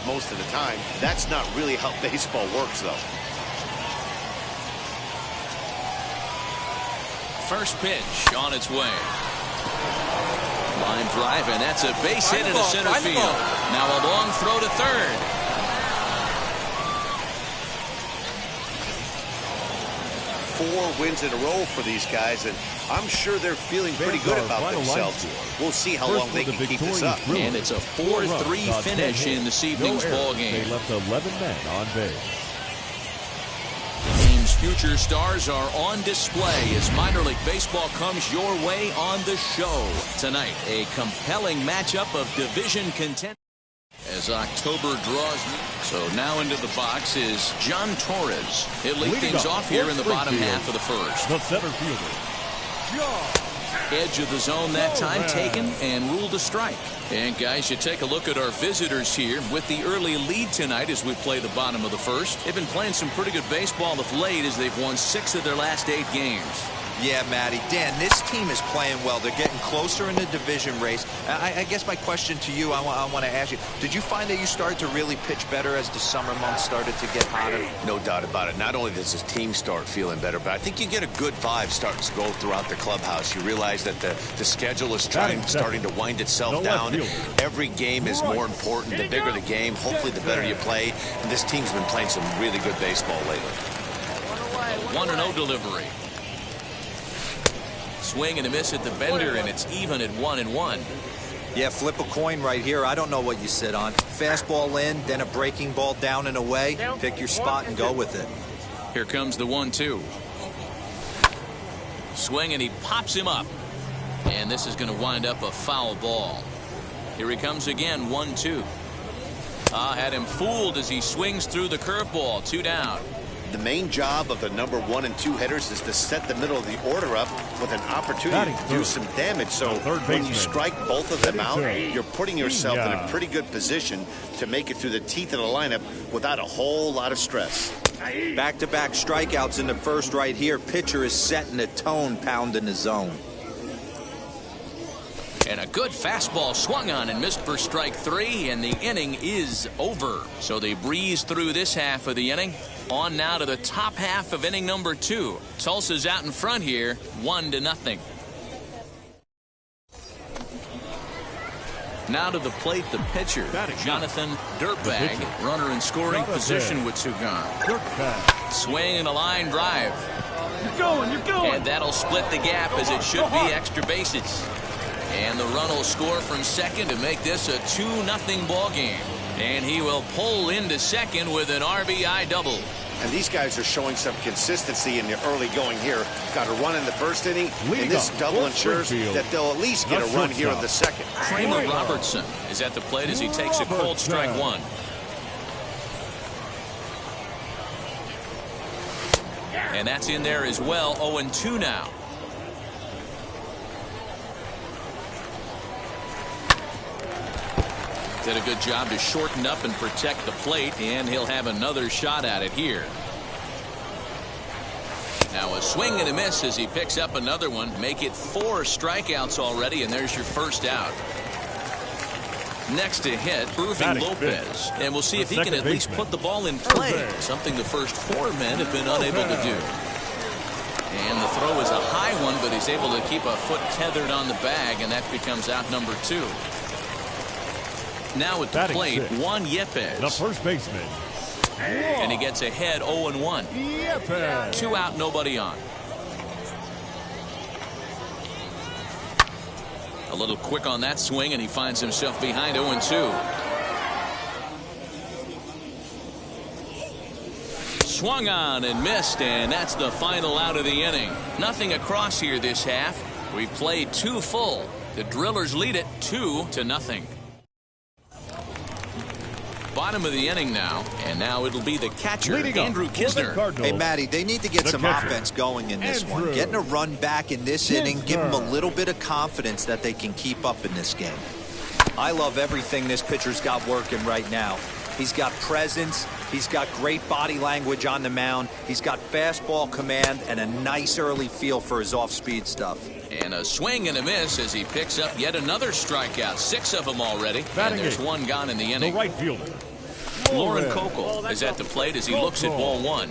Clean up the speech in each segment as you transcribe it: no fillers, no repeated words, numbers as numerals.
most of the time. That's not really how baseball works, though. First pitch on its way. Line drive, and that's a base hit into center field. Now a long throw to third. Four wins in a row for these guys, and I'm sure they're feeling pretty good about themselves. We'll see how long they can keep this up. And it's a 4-3 finish in this evening's ball game. They left 11 men on base. The team's future stars are on display as minor league baseball comes your way on the show. Tonight, a compelling matchup of division contenders as October draws near. So now into the box is John Torres. He'll lead things off here in the bottom half of the first. The center fielder, John. Edge of the zone that time taken and ruled a strike. And guys, you take a look at our visitors here with the early lead tonight as we play the bottom of the first. They've been playing some pretty good baseball of late as they've won 6 of their last 8 games. Yeah, Matty. Dan, this team is playing well. They're getting closer in the division race. I guess my question to you, I want to ask you, did you find that you started to really pitch better as the summer months started to get hotter? No doubt about it. Not only does the team start feeling better, but I think you get a good vibe starting to go throughout the clubhouse. You realize that the schedule is starting to wind itself down. Every game is more important. The bigger the game, hopefully the better you play. And this team's been playing some really good baseball lately. 1-0 delivery. Swing and a miss at the bender, and it's even at 1-1. Yeah, flip a coin right here. I don't know what you sit on. Fastball in, then a breaking ball down and away. Pick your spot and go with it. Here comes the 1-2. Swing, and he pops him up. And this is going to wind up a foul ball. Here he comes again, 1-2. Had him fooled as he swings through the curveball. 2 down. The main job of the number 1 and 2 hitters is to set the middle of the order up with an opportunity to do some damage. So when you strike both of them out, you're putting yourself in a pretty good position to make it through the teeth of the lineup without a whole lot of stress. Back-to-back strikeouts in the first right here. Pitcher is setting the tone, pounding the zone. And a good fastball swung on and missed for strike 3, and the inning is over. So they breeze through this half of the inning. On now to the top half of inning number 2. Tulsa's out in front here, 1-0. Now to the plate, the pitcher, Jonathan Dirtbag. Runner in scoring position with 2 gone. Swing and a line drive. You're going. And that'll split the gap as it should be extra bases. And the run will score from second to make this a 2-0 ball game. And he will pull into second with an RBI double. And these guys are showing some consistency in the early going here. Got a run in the first inning, and this double ensures that they'll at least get a run here in the second. Kramer Robertson is at the plate as he takes a cold strike 1. And that's in there as well. 0-2 now. Did a good job to shorten up and protect the plate, and he'll have another shot at it here. Now a swing and a miss as he picks up another one. Make it 4 strikeouts already, and there's your first out. Next to hit, Irving Lopez. And we'll see if he can at least put the ball in play, something the first 4 men have been unable to do. And the throw is a high one, but he's able to keep a foot tethered on the bag, and that becomes out number 2. Now at the plate, Juan Yepes. The first baseman. And he gets ahead 0-1. Yepes. 2 out, nobody on. A little quick on that swing, and he finds himself behind 0-2. Swung on and missed, and that's the final out of the inning. Nothing across here this half. We've played 2 full. The Drillers lead it 2-0. Bottom of the inning now, and now it'll be the catcher, Andrew Kisner. Hey, Matty, they need to get some offense going in this one. Getting a run back in this inning, give them a little bit of confidence that they can keep up in this game. I love everything this pitcher's got working right now. He's got presence. He's got great body language on the mound. He's got fastball command and a nice early feel for his off-speed stuff. And a swing and a miss as he picks up yet another strikeout. 6 of them already. And there's 1 gone in the inning. The right fielder, Lauren Kokel is at the plate as he looks at ball one.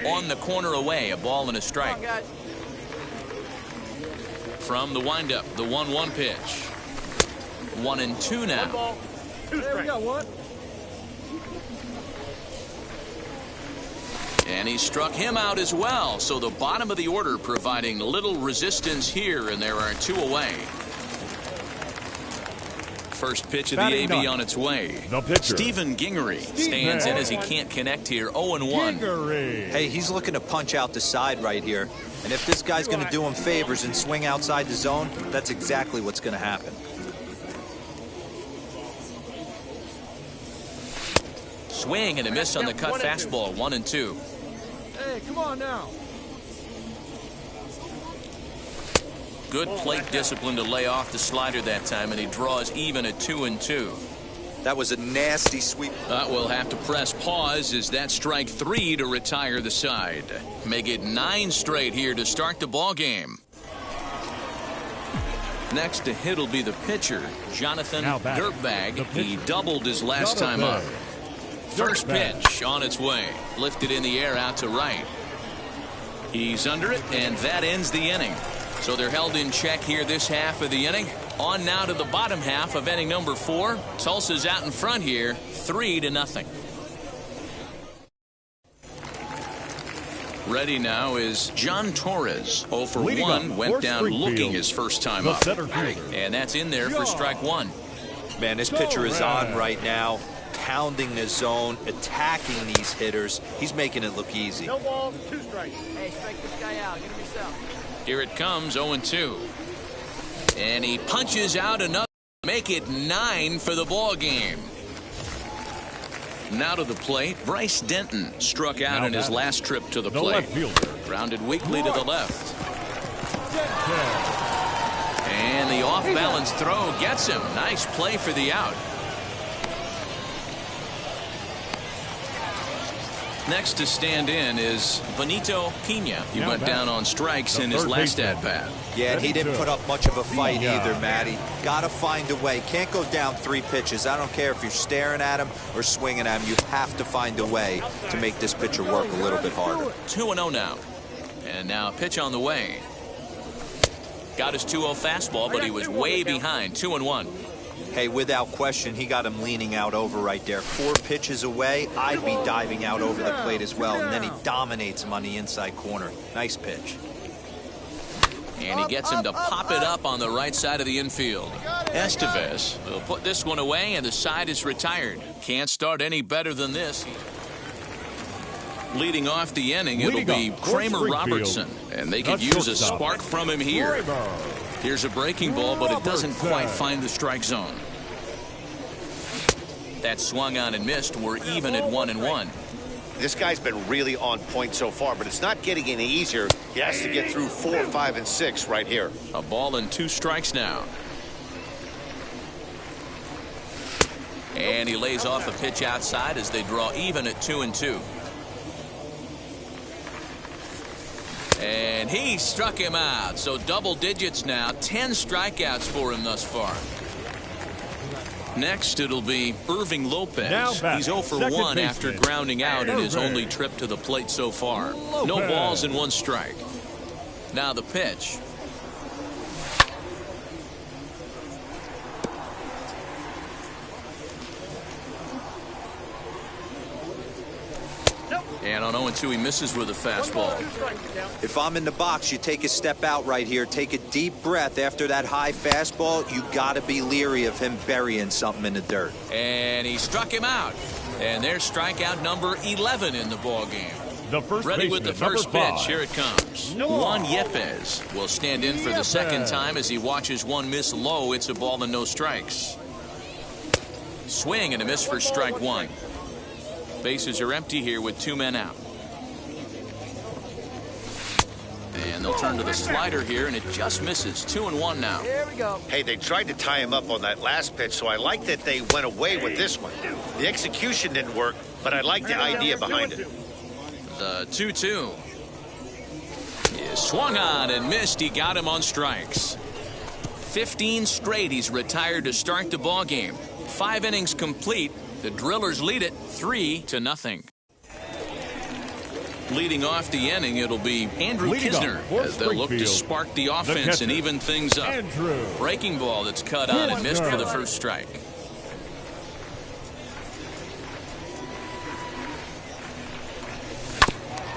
On the corner away, a ball and a strike. From the windup, the 1-1 pitch. 1-2 now. Hey, we got one. And he struck him out as well. So the bottom of the order providing little resistance here, and there are 2 away. First pitch of the AB on its way. Stephen Gingery stands in as he can't connect here. 0-1. Hey, he's looking to punch out the side right here. And if this guy's going to do him favors and swing outside the zone, that's exactly what's going to happen. Swing and a miss on the cut fastball. 1-2. Hey, come on now. Good plate discipline to lay off the slider that time, and he draws even at 2-2. That was a nasty sweep. We'll have to press pause as that strike 3 to retire the side. Make it 9 straight here to start the ball game. Next to hit will be the pitcher, Jonathan Dirtbag. He doubled his last time up. First pitch on its way. Lifted in the air out to right. He's under it, and that ends the inning. So they're held in check here this half of the inning. On now to the bottom half of inning number 4. Tulsa's out in front here, 3-0. Ready now is John Torres. 0 for 1, went down looking his first time up. And that's in there for strike 1. Man, this pitcher is on right now, pounding the zone, attacking these hitters. He's making it look easy. No balls, 2 strikes. Hey, strike this guy out. Get him yourself. Here it comes, 0-2. And he punches out another. Make it 9 for the ball game. Now to the plate, Bryce Denton struck out in his last trip to the plate. Grounded weakly to the left. And the off-balance throw gets him. Nice play for the out. Next to stand in is Benito Pina. He went down on strikes in his last at-bat. Yeah, and he didn't put up much of a fight either, Matty. Got to find a way. Can't go down 3 pitches. I don't care if you're staring at him or swinging at him. You have to find a way to make this pitcher work a little bit harder. 2-0 now. And now a pitch on the way. Got his 2-0 fastball, but he was way behind. 2-1. Hey, without question, he got him leaning out over right there. 4 pitches away, I'd be diving out over the plate as well. And then he dominates him on the inside corner. Nice pitch. And he gets him to pop it up on the right side of the infield. Estevez will put this one away, and the side is retired. Can't start any better than this. Leading off the inning, it'll be Kramer Robertson, and they could use a spark from him here. Here's a breaking ball, but it doesn't quite find the strike zone. That swung on and missed. We're even at 1-1. This guy's been really on point so far, but it's not getting any easier. He has to get through 4, 5, and 6 right here. A ball and 2 strikes now. And he lays off a pitch outside as they draw even at 2-2. And he struck him out. So double digits now. 10 strikeouts for him thus far. Next, it'll be Irving Lopez. He's 0 for 1 after grounding out in his only trip to the plate so far. No balls and 1 strike. Now the pitch. And on 0-2, he misses with a fastball. If I'm in the box, you take a step out right here. Take a deep breath after that high fastball. You got to be leery of him burying something in the dirt. And he struck him out. And there's strikeout number 11 in the ball game. Ready with the first pitch. Here it comes. Juan Yepes will stand in for the second time as he watches one miss low. It's a ball and no strikes. Swing and a miss for strike 1. Bases are empty here with 2 men out. And they'll turn to the slider here, and it just misses. 2-1 now. Here we go. Hey, they tried to tie him up on that last pitch, so I like that they went away with this one. The execution didn't work, but I like the idea behind it. The 2-2. He swung on and missed. He got him on strikes. 15 straight he's retired to start the ball game. 5 innings complete. The Drillers lead it 3-0. Leading off the inning, it'll be Andrew Kisner as they'll look to spark the offense and even things up. Breaking ball that's cut on and missed for the first strike.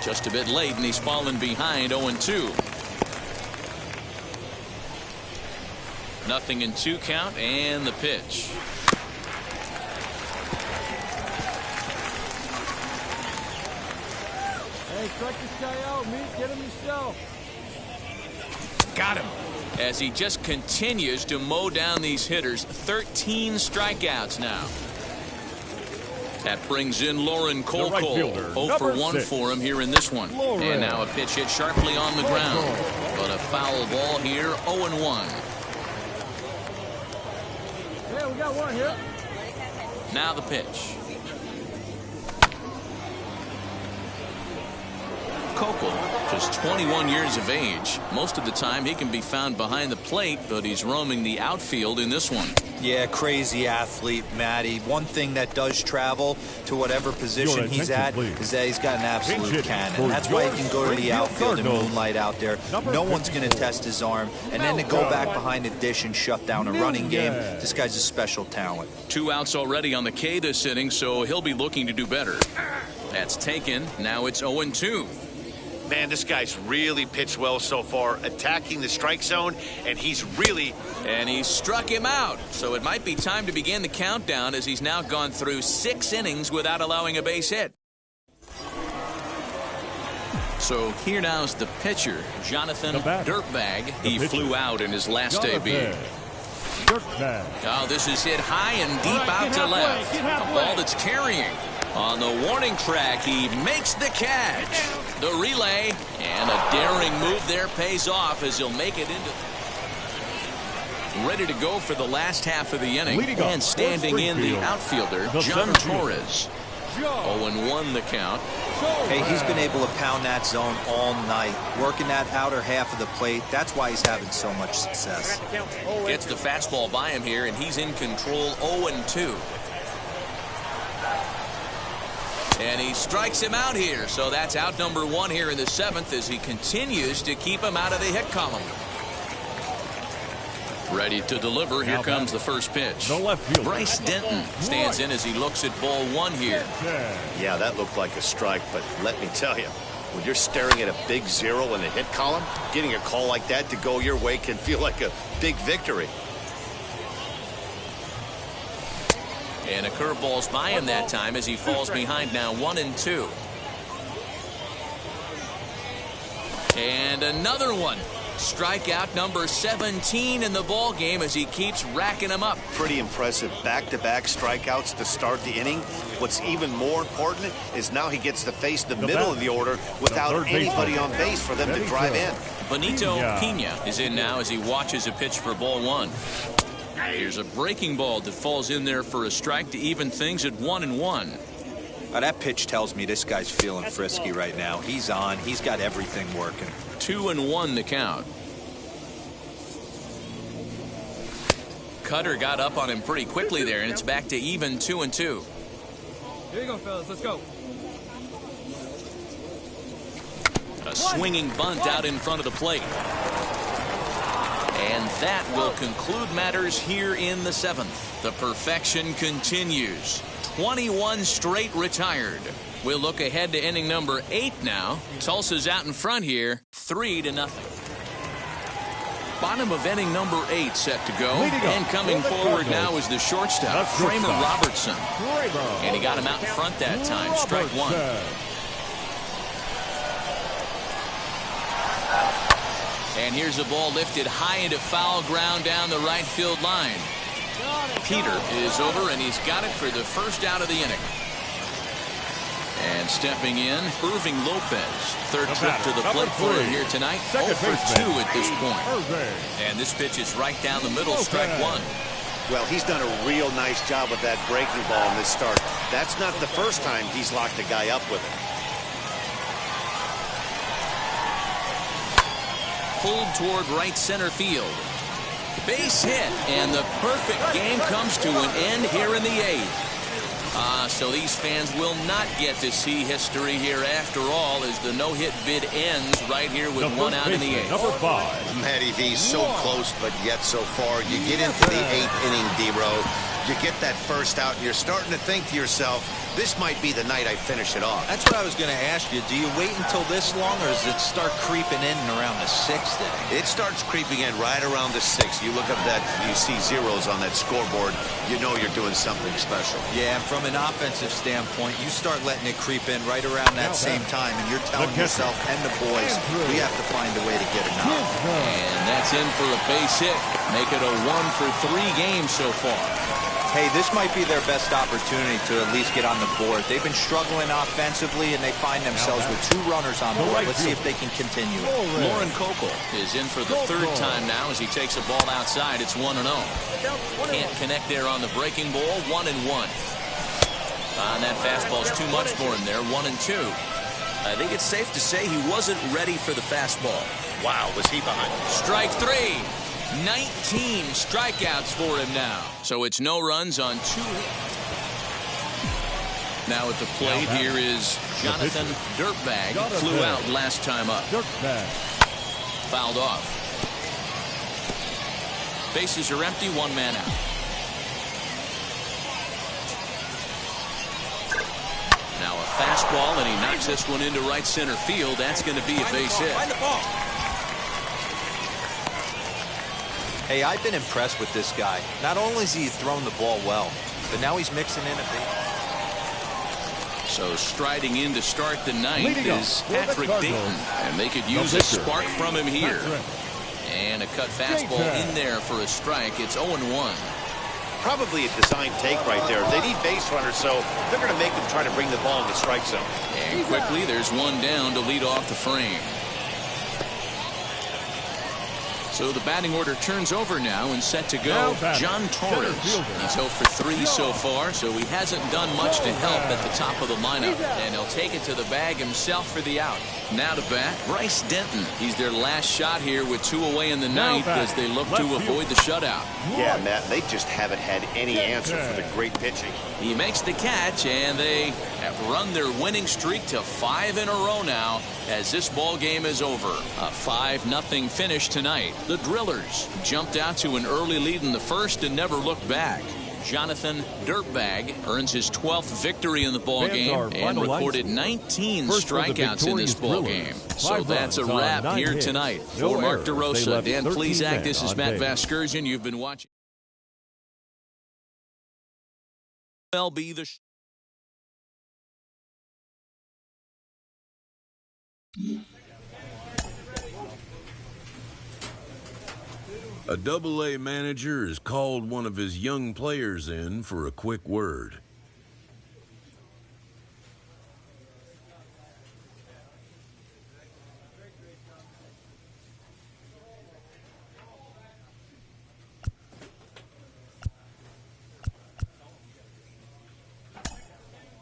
Just a bit late, and he's fallen behind 0-2. 0-2 count, and the pitch. Hey, strike this guy out, Meat. Get him yourself. Got him. As he just continues to mow down these hitters. 13 strikeouts now. That brings in Lauren Cole. 0 for 1 for him here in this one. And now a pitch hit sharply on the ground. But a foul ball here, 0-1. Yeah, we got one here. Now the pitch. Kokel, just 21 years of age. Most of the time he can be found behind the plate, but he's roaming the outfield in this one. Yeah, crazy athlete, Matty. One thing that does travel to whatever position he's at is that he's got an absolute cannon. That's why he can go to the outfield and moonlight out there. No one's going to test his arm. And then to go back behind the dish and shut down a running game, this guy's a special talent. 2 outs already on the K this inning, so he'll be looking to do better. That's taken. Now it's 0-2. Man, this guy's really pitched well so far, attacking the strike zone, and he's struck him out. So it might be time to begin the countdown, as he's now gone through 6 innings without allowing a base hit. So here now is the pitcher, Jonathan Dirtbag. He flew out in his last debut. Oh, this is hit high and deep out to left. A ball that's carrying. On the warning track, he makes the catch. The relay, and a daring move there pays off as he'll make it into. Ready to go for the last half of the inning. And standing in the outfielder, John Torres. 0-1 the count. Hey, he's been able to pound that zone all night, working that outer half of the plate. That's why he's having so much success. Gets the fastball by him here, and he's in control. 0-2. And he strikes him out here, so that's out number 1 here in the 7th as he continues to keep him out of the hit column. Ready to deliver. Here comes the first pitch. Bryce Denton stands in as he looks at ball 1 here. Yeah, that looked like a strike, but let me tell you, when you're staring at a big 0 in the hit column, getting a call like that to go your way can feel like a big victory. And a curveball's by him that time as he falls behind now 1-2. And another one. Strikeout number 17 in the ball game as he keeps racking them up. Pretty impressive back-to-back strikeouts to start the inning. What's even more important is now he gets to face the middle of the order without anybody on base for them to drive in. Benito Pina is in now as he watches a pitch for ball 1. Here's a breaking ball that falls in there for a strike to even things at 1-1. That pitch tells me this guy's feeling frisky right now. He's on. He's got everything working. 2-1 the count. Cutter got up on him pretty quickly there, and it's back to even 2-2. Here you go, fellas. Let's go. A swinging bunt out in front of the plate. And that will conclude matters here in the 7th. The perfection continues. 21 straight retired. We'll look ahead to inning number 8 now. Tulsa's out in front here, 3-0. Bottom of inning number 8 set to go. And coming forward now is the shortstop, Kramer Robertson. And he got him out in front that time, strike 1. And here's a ball lifted high into foul ground down the right field line. Peter is over, and he's got it for the first out of the inning. And stepping in, Irving Lopez. Third trip to the plate for him here tonight. 0 for 2 at this point. And this pitch is right down the middle, strike 1. Well, he's done a real nice job with that breaking ball in this start. That's not the first time he's locked a guy up with it. Pulled toward right center field. Base hit, and the perfect game comes to an end here in the 8th. So these fans will not get to see history here after all, as the no-hit bid ends right here with one out in the 8th. Number 5. Matty V, so close, but yet so far. You get into the 8th inning, Doro. You get that first out, and you're starting to think to yourself, this might be the night I finish it off. That's what I was going to ask you. Do you wait until this long, or does it start creeping in around the 6th inning? It starts creeping in right around the 6th. You look up that, you see zeros on that scoreboard, you know you're doing something special. Yeah, and from an offensive standpoint, you start letting it creep in right around that same time, and you're telling yourself and the boys, we have to find a way to get it out. And that's in for a base hit. Make it a 1-for-3 game so far. Hey, this might be their best opportunity to at least get on the board. They've been struggling offensively, and they find themselves with 2 runners on board. Let's see if they can continue it. Lauren Kokel is in for the 3rd time now as he takes a ball outside. It's 1-0. Can't connect there on the breaking ball. 1-1. That fastball's too much for him there. 1-2. I think it's safe to say he wasn't ready for the fastball. Wow, was he behind? Strike 3. 19 strikeouts for him now. So it's no runs on 2 hits. Now at the plate here is Jonathan Dirtbag. Flew out last time up. Fouled off. Bases are empty, 1 man out. Now a fastball, and he knocks this one into right center field. That's going to be a base hit. Hey, I've been impressed with this guy. Not only has he thrown the ball well, but now he's mixing in a bit. So striding in to start the 9th is Patrick Dayton, and they could use a spark from him here. And a cut fastball in there for a strike. It's 0-1. Probably a design take right there. They need base runners, so they're going to make them try to bring the ball in the strike zone. And quickly, there's one down to lead off the frame. So the batting order turns over now and set to go. John Torres. He's 0 for 3 so far, so he hasn't done much to help at the top of the lineup. And he'll take it to the bag himself for the out. Now to bat, Bryce Denton. He's their last shot here with 2 away in the 9th as they look to avoid the shutout. Yeah, Matt, they just haven't had any answer for the great pitching. He makes the catch, and they have run their winning streak to 5 in a row now as this ball game is over. A 5-0 finish tonight. The Drillers jumped out to an early lead in the 1st and never looked back. Jonathan Dirtbag earns his 12th victory in the ball game and recorded 19 strikeouts in this ball game. So that's a wrap here tonight. For Mark DeRosa, Dan Plesac, this is Matt Vasgersian. You've been watching MLB The Show. A Double-A manager has called one of his young players in for a quick word.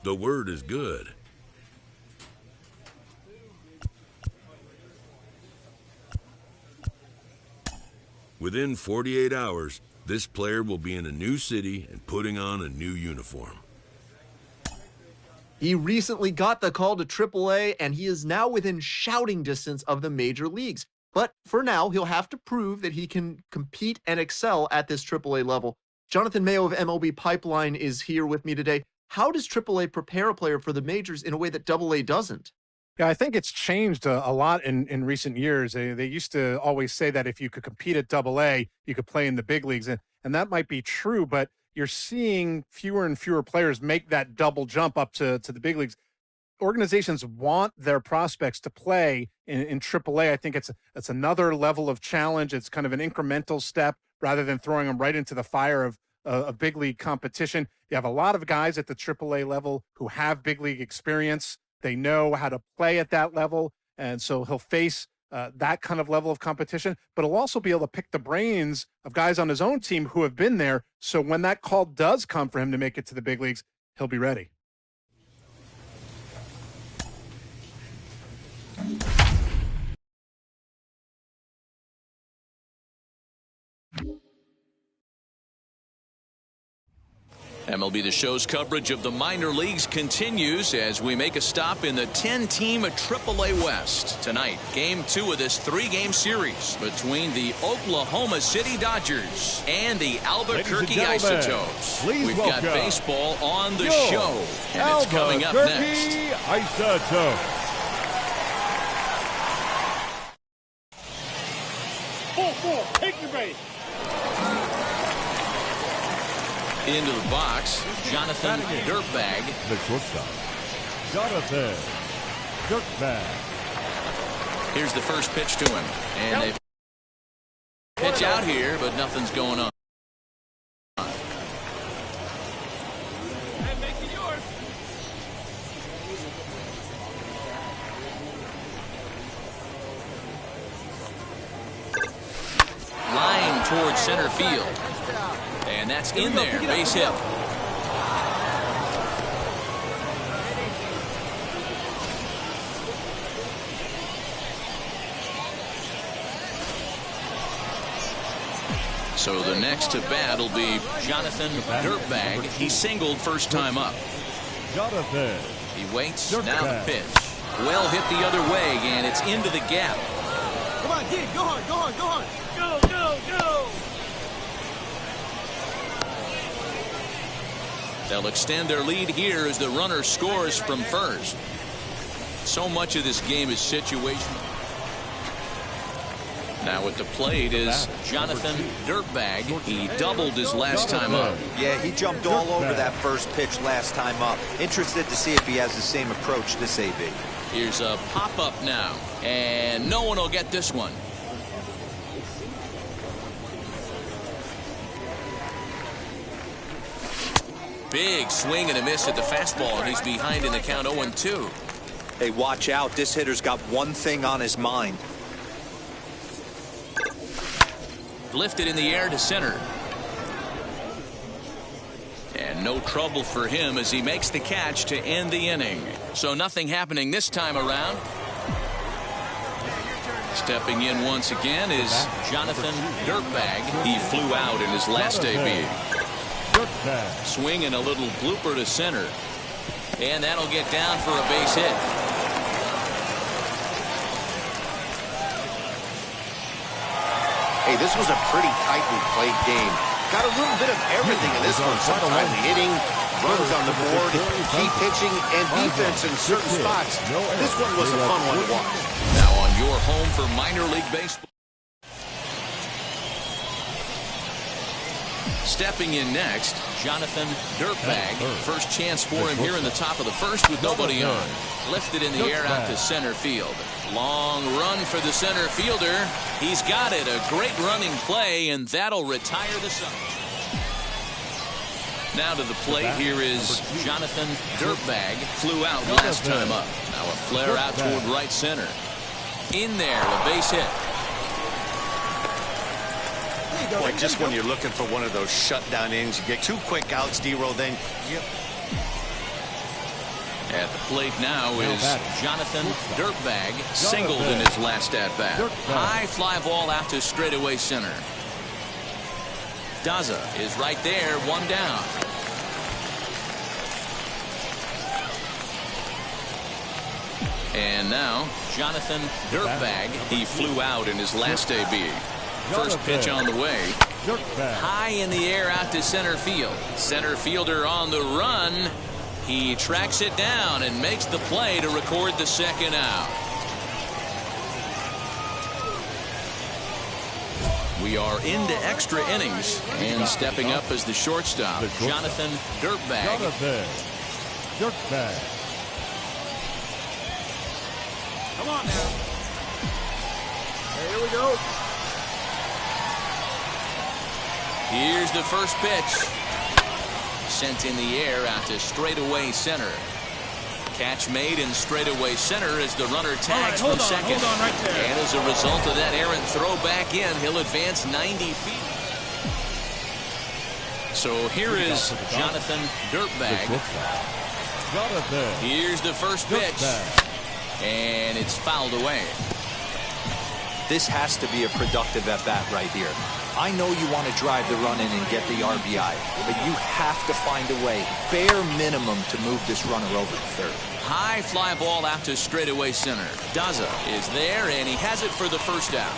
The word is good. Within 48 hours, this player will be in a new city and putting on a new uniform. He recently got the call to AAA, and he is now within shouting distance of the major leagues. But for now, he'll have to prove that he can compete and excel at this AAA level. Jonathan Mayo of MLB Pipeline is here with me today. How does AAA prepare a player for the majors in a way that AA doesn't? Yeah, I think it's changed a lot in recent years. They used to always say that if you could compete at AA, you could play in the big leagues. And that might be true, but you're seeing fewer and fewer players make that double jump up to the big leagues. Organizations want their prospects to play in AAA. I think it's another level of challenge. It's kind of an incremental step rather than throwing them right into the fire of a big league competition. You have a lot of guys at the AAA level who have big league experience. They know how to play at that level, and so he'll face that kind of level of competition, but he'll also be able to pick the brains of guys on his own team who have been there, so when that call does come for him to make it to the big leagues, he'll be ready. MLB The Show's coverage of the minor leagues continues as we make a stop in the 10-team AAA West. Tonight, Game 2 of this 3-game series between the Oklahoma City Dodgers and the Albuquerque Isotopes. We've got baseball on the show, and it's coming up next. Isotopes. Full, take your base. Into the box, Jonathan Dirtbag. The shortstop, Jonathan Dirtbag. Here's the first pitch to him. And they pitch out here, but nothing's going on. Make it yours. Line towards center field. And that's in there. Base hit. So the next to bat will be Jonathan Dirtbag. He singled first time up. Jonathan. He waits. Now the pitch. Well hit the other way, and it's into the gap. Come on, kid. Go hard, go hard, go hard. Go, go, go. They'll extend their lead here as the runner scores from first. So much of this game is situational. Now at the plate is Jonathan Dirtbag. He doubled his last time up. Yeah, he jumped all over that first pitch last time up. Interested to see if he has the same approach this AB. Here's a pop-up now, and no one will get this one. Big swing and a miss at the fastball, and he's behind in the count 0-2. Hey, watch out. This hitter's got one thing on his mind. Lifted in the air to center. And no trouble for him as he makes the catch to end the inning. So nothing happening this time around. Stepping in once again is Jonathan Dirtbag. He flew out in his last AB. Swinging a little blooper to center. And that'll get down for a base hit. Hey, this was a pretty tightly played game. Got a little bit of everything in this one. Some timely hitting, runs on the board, key pitching, and defense in certain spots. This one was a fun one to watch. Now on your home for minor league baseball. Stepping in next, Jonathan Dirtbag. First chance for him here in the top of the first with nobody on. Lifted in the air out to center field. Long run for the center fielder. He's got it. A great running play, and that'll retire the Suns. Now to the plate, here is Jonathan Dirtbag. Flew out last time up. Now a flare out toward right center. In there, a base hit. Boy, just when you're looking for one of those shutdown innings, you get 2 quick outs, Doro, then you... At the plate now is Jonathan Dirtbag, singled in his last at-bat. High fly ball out to straightaway center. Daza is right there, one down. And now, Jonathan Dirtbag. He flew out in his last AB. First pitch on the way. High in the air out to center field. Center fielder on the run. He tracks it down and makes the play to record the second out. We are into extra innings, and stepping up as the shortstop, Jonathan Dirtbag. Come on now. Here we go. Here's the first pitch. Sent in the air out to straightaway center. Catch made in straightaway center as the runner tags from second. Hold on right there. And as a result of that errant throw back in, he'll advance 90 feet. So here is Jonathan Dirtbag. Here's the first pitch. And it's fouled away. This has to be a productive at-bat right here. I know you want to drive the run in and get the RBI, but you have to find a way, bare minimum, to move this runner over to third. High fly ball out to straightaway center. Daza is there, and he has it for the first down.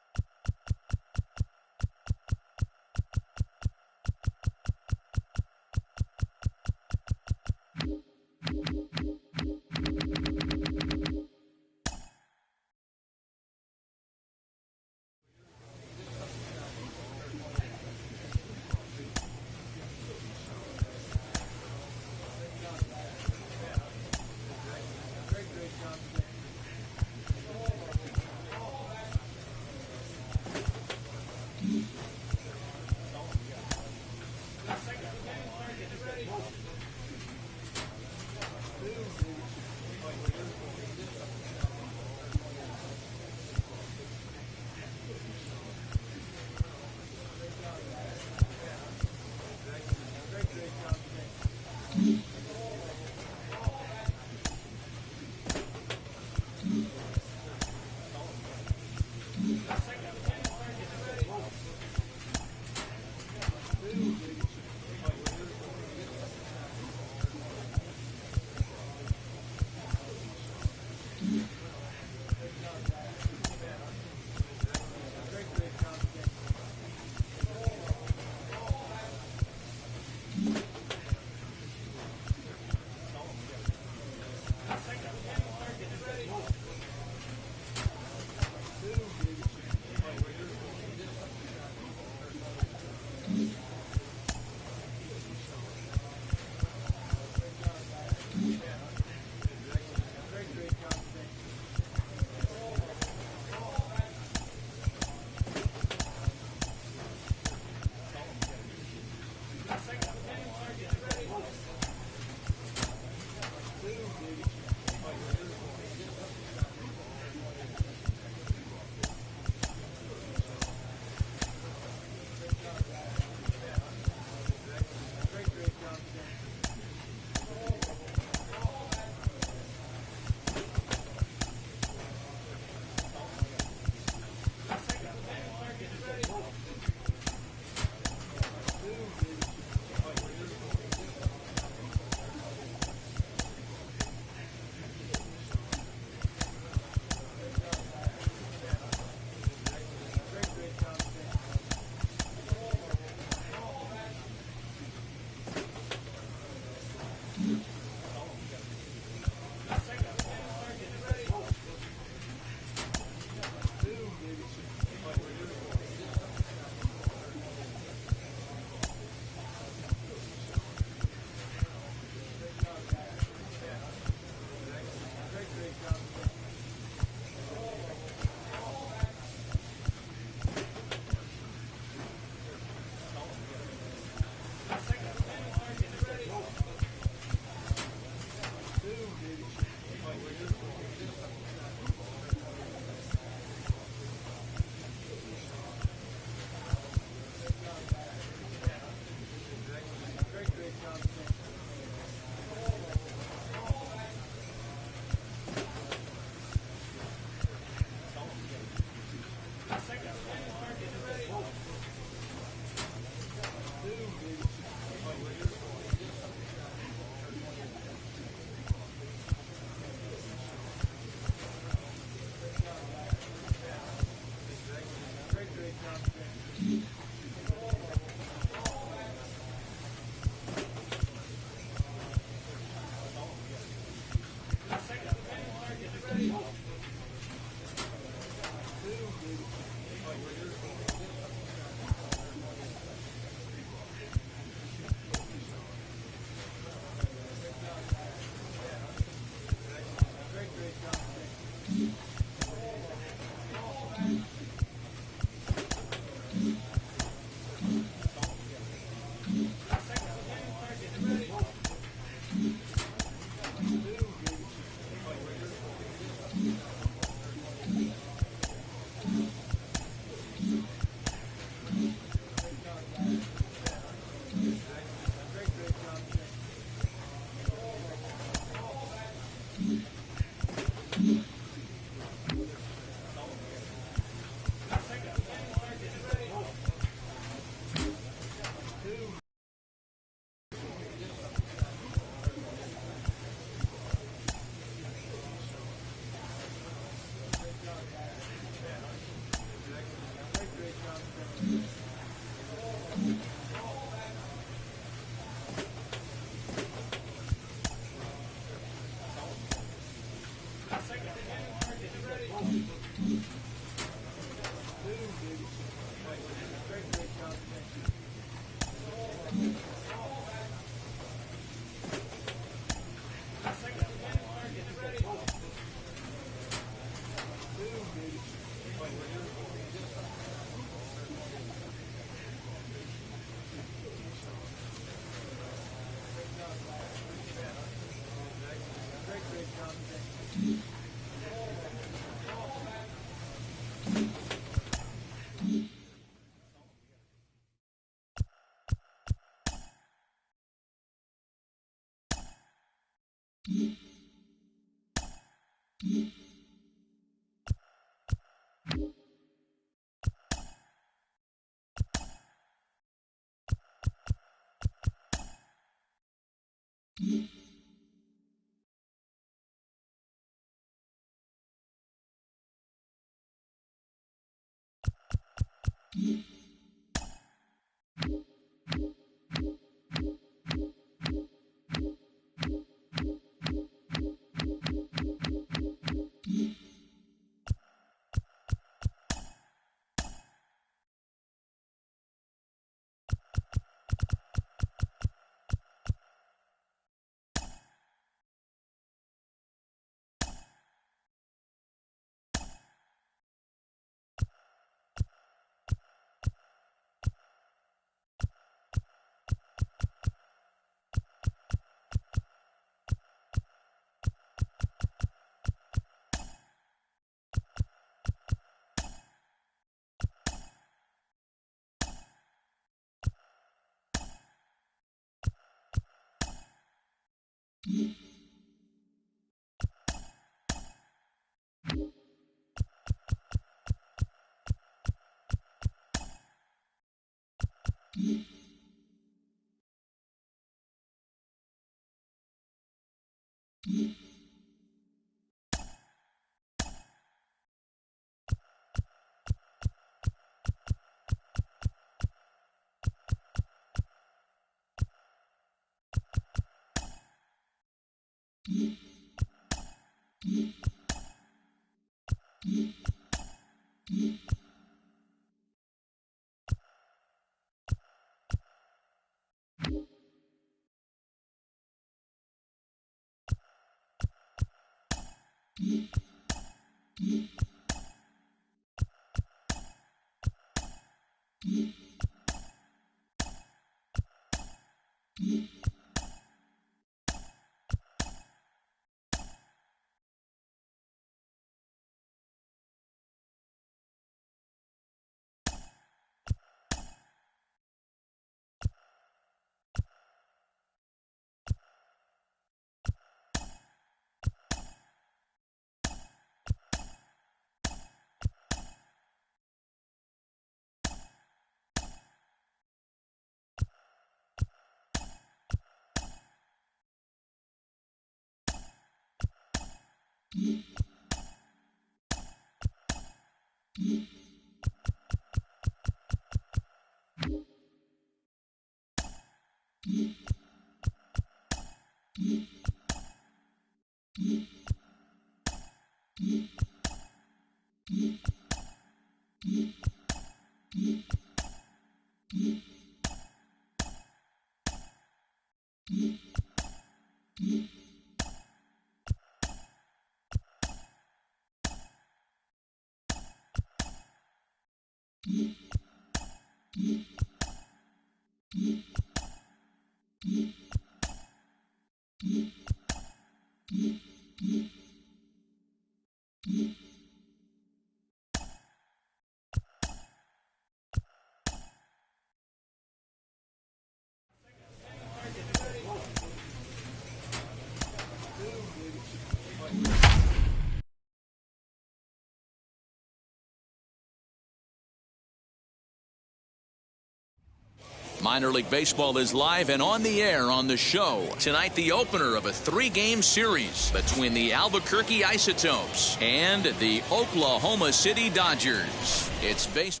Minor League Baseball is live and on the air on the show. Tonight, the opener of a 3-game series between the Albuquerque Isotopes and the Oklahoma City Dodgers. It's baseball.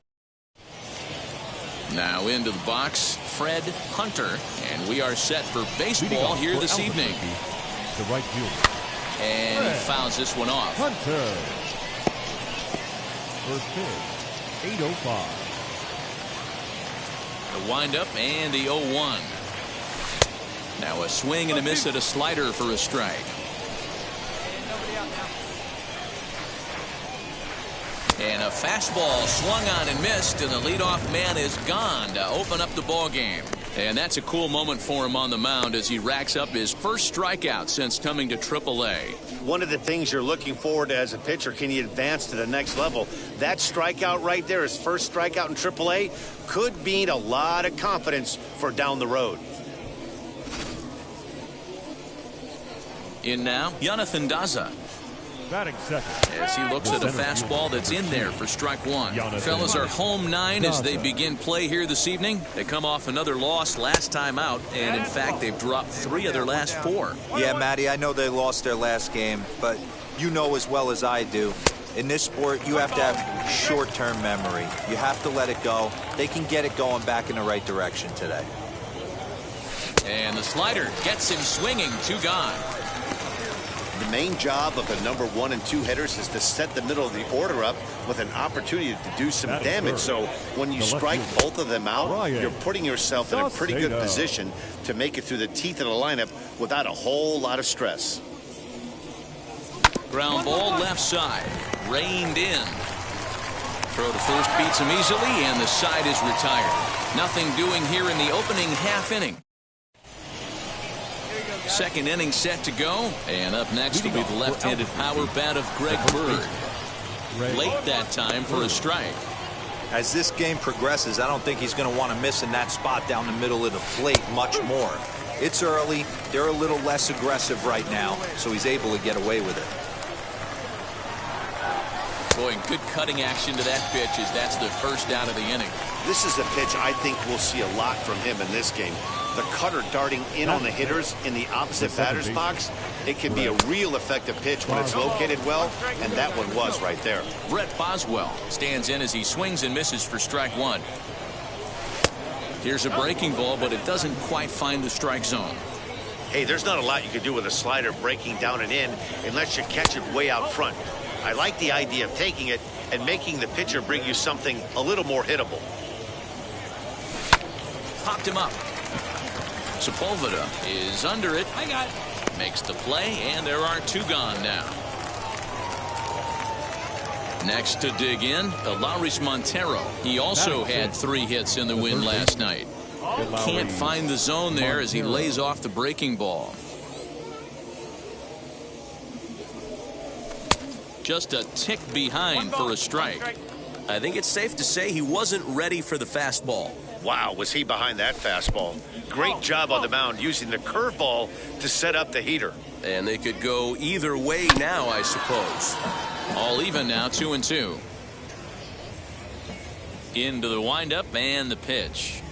Now into the box, Fred Hunter, and we are set for baseball here this evening. The right fielder. And he fouls this one off. Hunter. First pitch, 8:05. The windup and the 0-1. Now a swing and a miss at a slider for a strike. And a fastball swung on and missed, and the leadoff man is gone to open up the ball game. And that's a cool moment for him on the mound as he racks up his first strikeout since coming to AAA. One of the things you're looking forward to as a pitcher, can he advance to the next level? That strikeout right there, his first strikeout in AAA, could mean a lot of confidence for down the road. In now, Jonathan Daza. Batting second. As he looks at a fastball that's in there for strike one. Fellas are home 9 as they begin play here this evening. They come off another loss last time out, and in fact, they've dropped 3 of their last 4. Yeah, Matty, I know they lost their last game, but you know as well as I do, in this sport, you have to have short-term memory. You have to let it go. They can get it going back in the right direction today. And the slider gets him swinging, 2 gone. The main job of the number 1 and 2 hitters is to set the middle of the order up with an opportunity to do some damage. So when you strike both of them out, you're putting yourself in a pretty good position to make it through the teeth of the lineup without a whole lot of stress. Ground ball left side, reined in. Throw to first beats him easily, and the side is retired. Nothing doing here in the opening half inning. Second inning set to go, and up next will be the left-handed power bat of Greg Byrd. Late that time for a strike. As this game progresses, I don't think he's going to want to miss in that spot down the middle of the plate much more. It's early. They're a little less aggressive right now, so he's able to get away with it. Boy, good cutting action to that pitch as that's the first out of the inning. This is a pitch I think we'll see a lot from him in this game. The cutter darting in on the hitters in the opposite batter's box. It can be a real effective pitch when it's located well, and that one was right there. Brett Boswell stands in as he swings and misses for strike 1. Here's a breaking ball, but it doesn't quite find the strike zone. Hey, there's not a lot you can do with a slider breaking down and in unless you catch it way out front. I like the idea of taking it and making the pitcher bring you something a little more hittable. Popped him up. Sepulveda is under it. I got it. Makes the play, and there are 2 gone now. Next to dig in, Alaris Montero. He also had 3 hits in the win last night. Can't find the zone there as he lays off the breaking ball. Just a tick behind for a strike. I think it's safe to say he wasn't ready for the fastball. Wow, was he behind that fastball. Great job on the mound using the curveball to set up the heater. And they could go either way now, I suppose. All even now, 2-2. Into the windup and the pitch.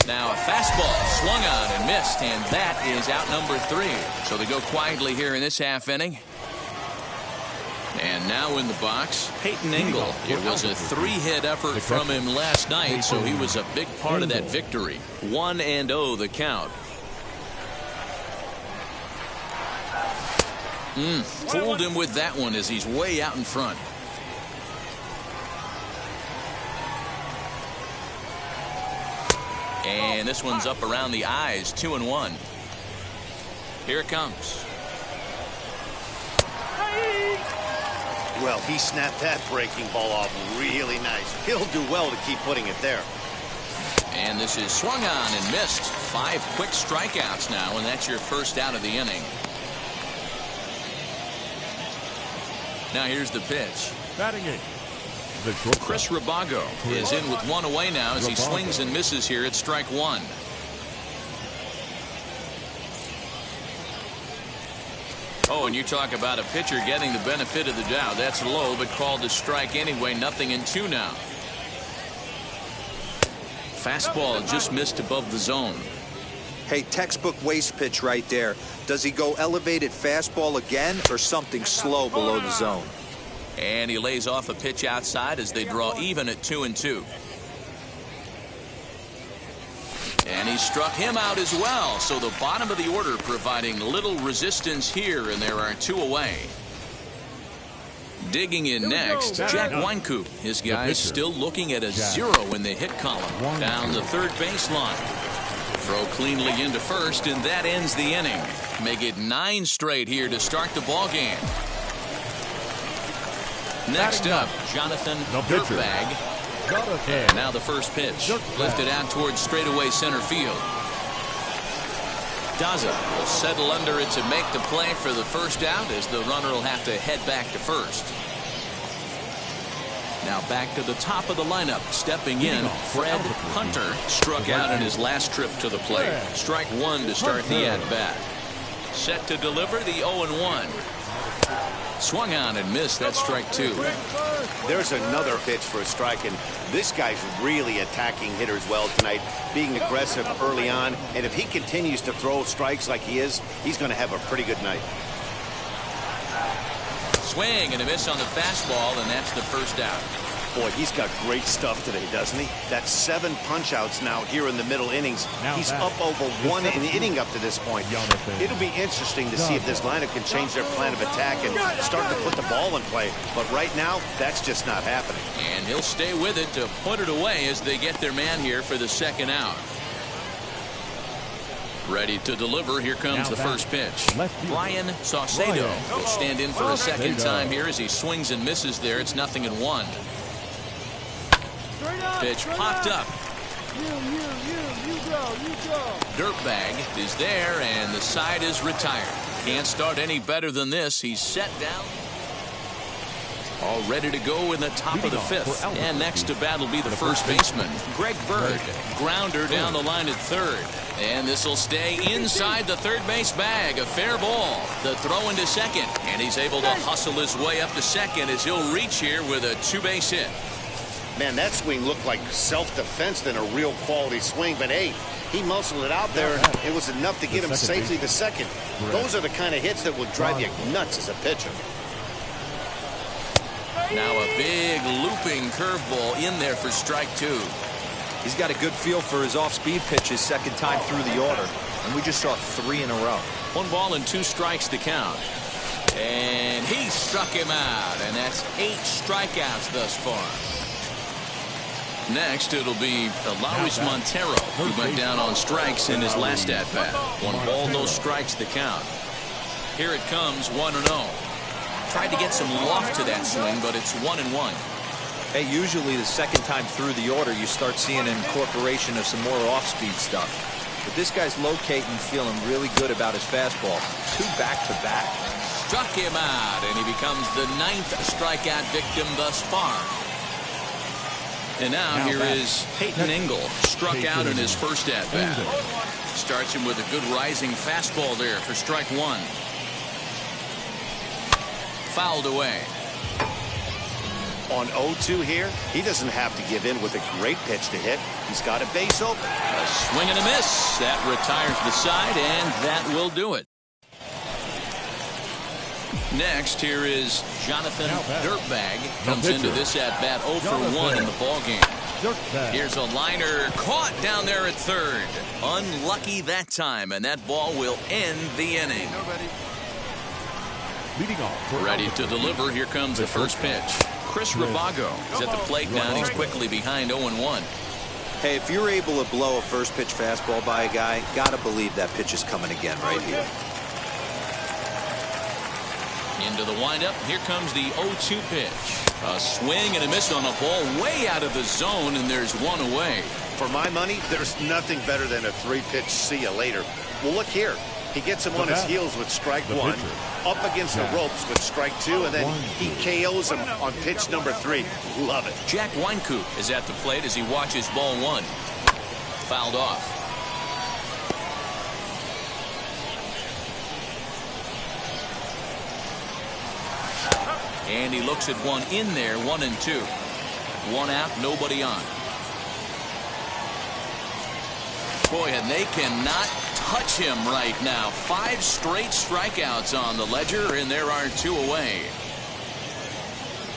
Now a fastball swung on and missed, and that is out number 3. So they go quietly here in this half inning. And now in the box, Peyton Engel. It was a 3-hit effort from him last night, so he was a big part of that victory. 1-0 the count. Fooled him with that one as he's way out in front. And this one's up around the eyes, 2-1. Here it comes. Well, he snapped that breaking ball off really nice. He'll do well to keep putting it there. And this is swung on and missed. 5 quick strikeouts now, and that's your first out of the inning. Now here's the pitch. Batting 8. Chris Rabago is in with 1 away now as he swings and misses here at strike 1. Oh, and you talk about a pitcher getting the benefit of the doubt. That's low, but called a strike anyway. 0-2 now. Fastball just missed above the zone. Hey, textbook waste pitch right there. Does he go elevated fastball again or something slow below the zone? And he lays off a pitch outside as they draw even at 2-2. And he struck him out as well. So the bottom of the order providing little resistance here, and there are 2 away. Digging in next, Jack Wynkoop. His guys still looking at a 0 in the hit column. Down the third baseline. Throw cleanly into first, and that ends the inning. Make it 9 straight here to start the ball game. Next up, Jonathan Dirtbag. And now the first pitch. Lifted out towards straightaway center field. Daza will settle under it to make the play for the first out, as the runner will have to head back to first. Now back to the top of the lineup. Stepping in, Fred Hunter struck out in his last trip to the plate. Strike 1 to start the at-bat. Set to deliver the 0-1. Swung on and missed. That's strike 2. There's another pitch for a strike, and this guy's really attacking hitters well tonight, being aggressive early on, and if he continues to throw strikes like he is, he's going to have a pretty good night. Swing and a miss on the fastball, and that's the first out. Boy, he's got great stuff today, doesn't he? That's 7 punch-outs now here in the middle innings. He's up over 1 inning up to this point. It'll be interesting to see if this lineup can change their plan of attack and start to put the ball in play. But right now, that's just not happening. And he'll stay with it to put it away as they get their man here for the second out. Ready to deliver. Here comes the first pitch. Brian Saucedo will stand in for a second time here as he swings and misses there. It's 0-1. Pitch popped up. Dirtbag is there, and the side is retired. Can't start any better than this. He's set down. All ready to go in the top of the 5th. And next to bat will be the first baseman, Greg Byrd. Grounder down the line at third. And this will stay inside the third base bag. A fair ball. The throw into second. And he's able to hustle his way up to second as he'll reach here with a 2-base hit. Man, that swing looked like self-defense than a real quality swing, but hey, he muscled it out there, and it was enough to get him safely to second. Those are the kind of hits that will drive you nuts as a pitcher. Now a big looping curveball in there for strike 2. He's got a good feel for his off-speed pitches second time through the order, and we just saw 3 in a row. 1 ball and 2 strikes to count. And he struck him out, and that's 8 strikeouts thus far. Next, it'll be Alaris Montero, who went down on strikes in his last at-bat. 1 ball, no strikes to count. Here it comes, 1-0. Tried to get some loft to that swing, but it's 1-1. Hey, usually the second time through the order, you start seeing an incorporation of some more off-speed stuff. But this guy's locating, feeling really good about his fastball. 2 back-to-back. Struck him out, and he becomes the 9th strikeout victim thus far. And now here is Peyton Engel, struck out in his first at-bat. Starts him with a good rising fastball there for strike 1. Fouled away. On 0-2 here, he doesn't have to give in with a great pitch to hit. He's got a base open. A swing and a miss. That retires the side, and that will do it. Next, here is Jonathan Dirtbag. Comes into this at-bat 0 for 1 in the ballgame. Here's a liner caught down there at third. Unlucky that time, and that ball will end the inning. Ready to deliver. Here comes the first pitch. Chris Rabago is at the plate now, and he's quickly behind 0-1. Hey, if you're able to blow a first pitch fastball by a guy, gotta believe that pitch is coming again right here. Into the windup. Here comes the 0-2 pitch. A swing and a miss on a ball way out of the zone, and there's 1 away. For my money, there's nothing better than a 3-pitch see you later. Well, look here. He gets him on his heels with strike 1, up against the ropes with strike 2, and then he KOs him on pitch number 3. Love it. Jack Wynkoop is at the plate as he watches ball 1. Fouled off. And he looks at 1 in there, 1-2. 1 out, nobody on. Boy, and they cannot touch him right now. 5 straight strikeouts on the ledger, and there are 2 away.